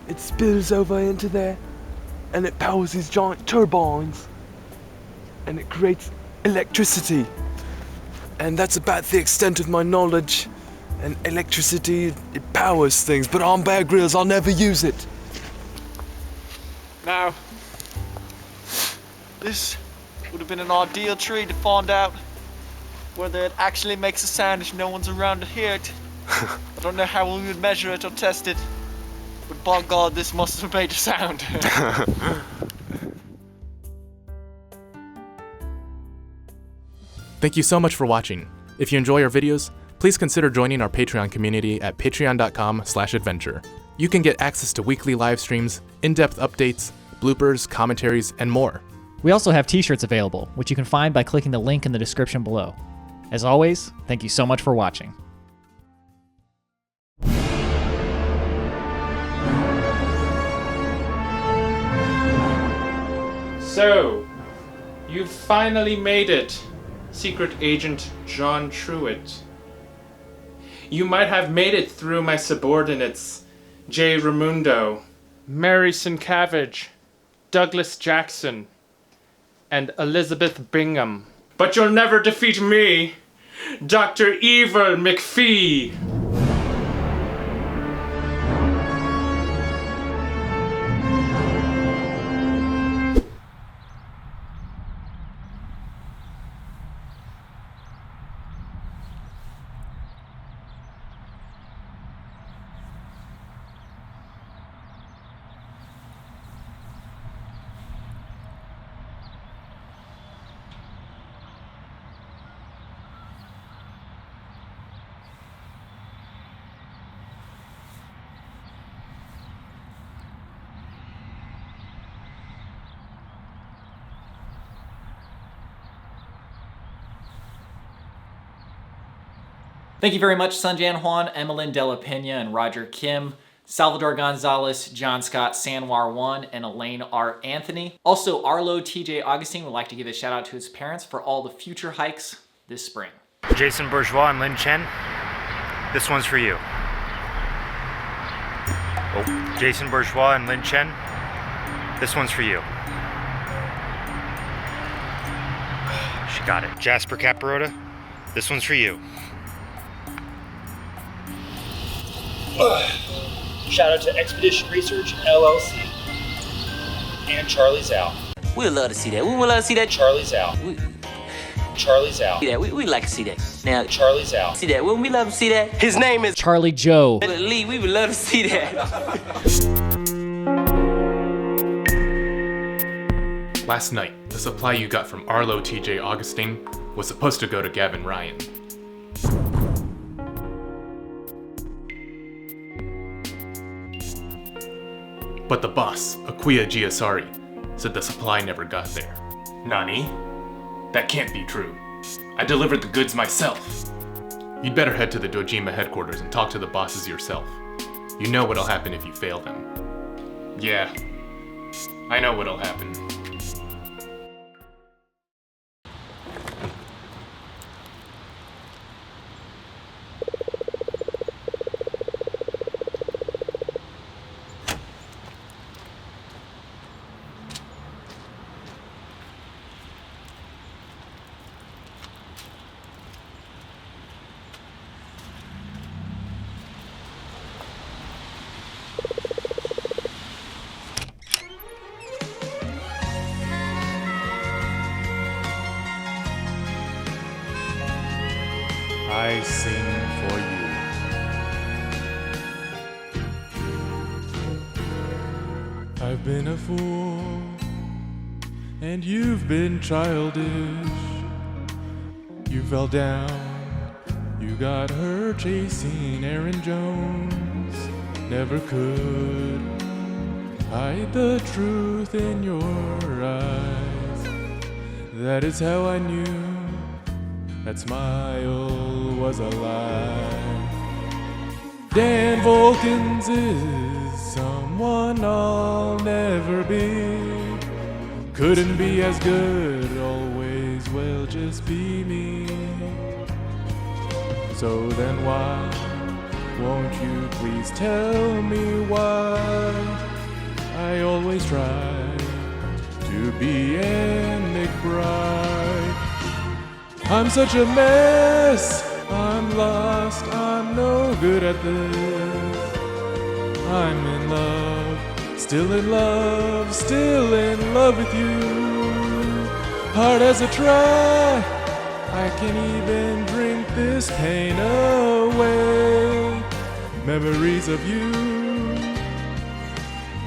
Speaker 5: it spills over into there and it powers these giant turbines and it creates electricity. And that's about the extent of my knowledge. And electricity, it powers things, but on Bear Grylls, I'll never use it.
Speaker 8: Now, this would have been an ideal tree to find out whether it actually makes a sound if no one's around to hear it. I don't know how we would measure it or test it, but by God, this must have made a sound.
Speaker 1: Thank you so much for watching. If you enjoy our videos, please consider joining our Patreon community at patreon.com/adventure. You can get access to weekly live streams, in-depth updates, bloopers, commentaries, and more.
Speaker 2: We also have t-shirts available, which you can find by clicking the link in the description below. As always, thank you so much for watching.
Speaker 4: So, you've finally made it, Secret Agent John Truitt. You might have made it through my subordinates, J. Raimundo,
Speaker 6: Mary Sincavage, Douglas Jackson, and Elizabeth Bingham. But you'll never defeat me, Dr. Evil McPhee.
Speaker 2: Thank you very much, Sunjan Juan, Emelyn De La Pena, and Roger Kim, Salvador Gonzalez, John Scott Sanwar 1, and Elaine R. Anthony. Also, Arlo TJ Augustine would like to give a shout out to his parents for all the future hikes this spring.
Speaker 10: Jason Bourgeois and Lynn Chen, this one's for you. Oh, Jason Bourgeois and Lynn Chen, this one's for you. She got it. Jasper Caparota, this one's for you.
Speaker 11: Shout out to Expedition Research LLC and Charlie's Out.
Speaker 12: We'd love to see that. We would love to see that.
Speaker 11: Charlie's Out. Charlie's Out.
Speaker 12: Yeah, we like to see that. Now,
Speaker 11: Charlie's Out.
Speaker 12: See that? Wouldn't we love to see that?
Speaker 8: His name is
Speaker 2: Charlie Joe.
Speaker 12: Lee, we would love to see that.
Speaker 1: Last night, the supply you got from Arlo TJ Augustine was supposed to go to Gavin Ryan. But the boss, Akuya Giasari, said the supply never got there. Nani? That can't be true. I delivered the goods myself. You'd better head to the Dojima headquarters and talk to the bosses yourself. You know what'll happen if you fail them. Yeah, I know what'll happen. I sing for you. I've been a fool, and you've been childish. You fell down, you got hurt chasing Aaron Jones. Never could hide the truth in your eyes. That is how I knew that smile was a lie. Dan Volkins is someone I'll never be. Couldn't be as good, always will just be me. So then why won't you please tell me why I always try to be Anne McBride? I'm such a mess, I'm lost, I'm no good at this. I'm in love, still in love, still in love with you. Hard as a try, I can't even drink this pain away. Memories of you,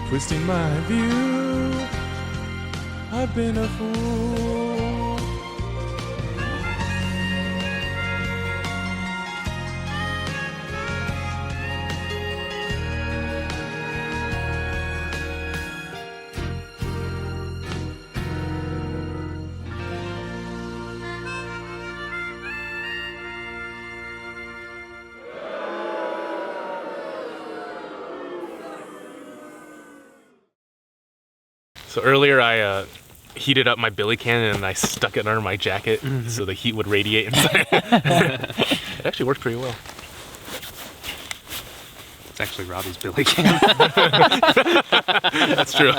Speaker 1: twisting my view. I've been a fool.
Speaker 6: So earlier I heated up my billy cannon and I stuck it under my jacket so the heat would radiate inside. It actually worked pretty well. It's actually Robbie's billy can.
Speaker 5: That's true.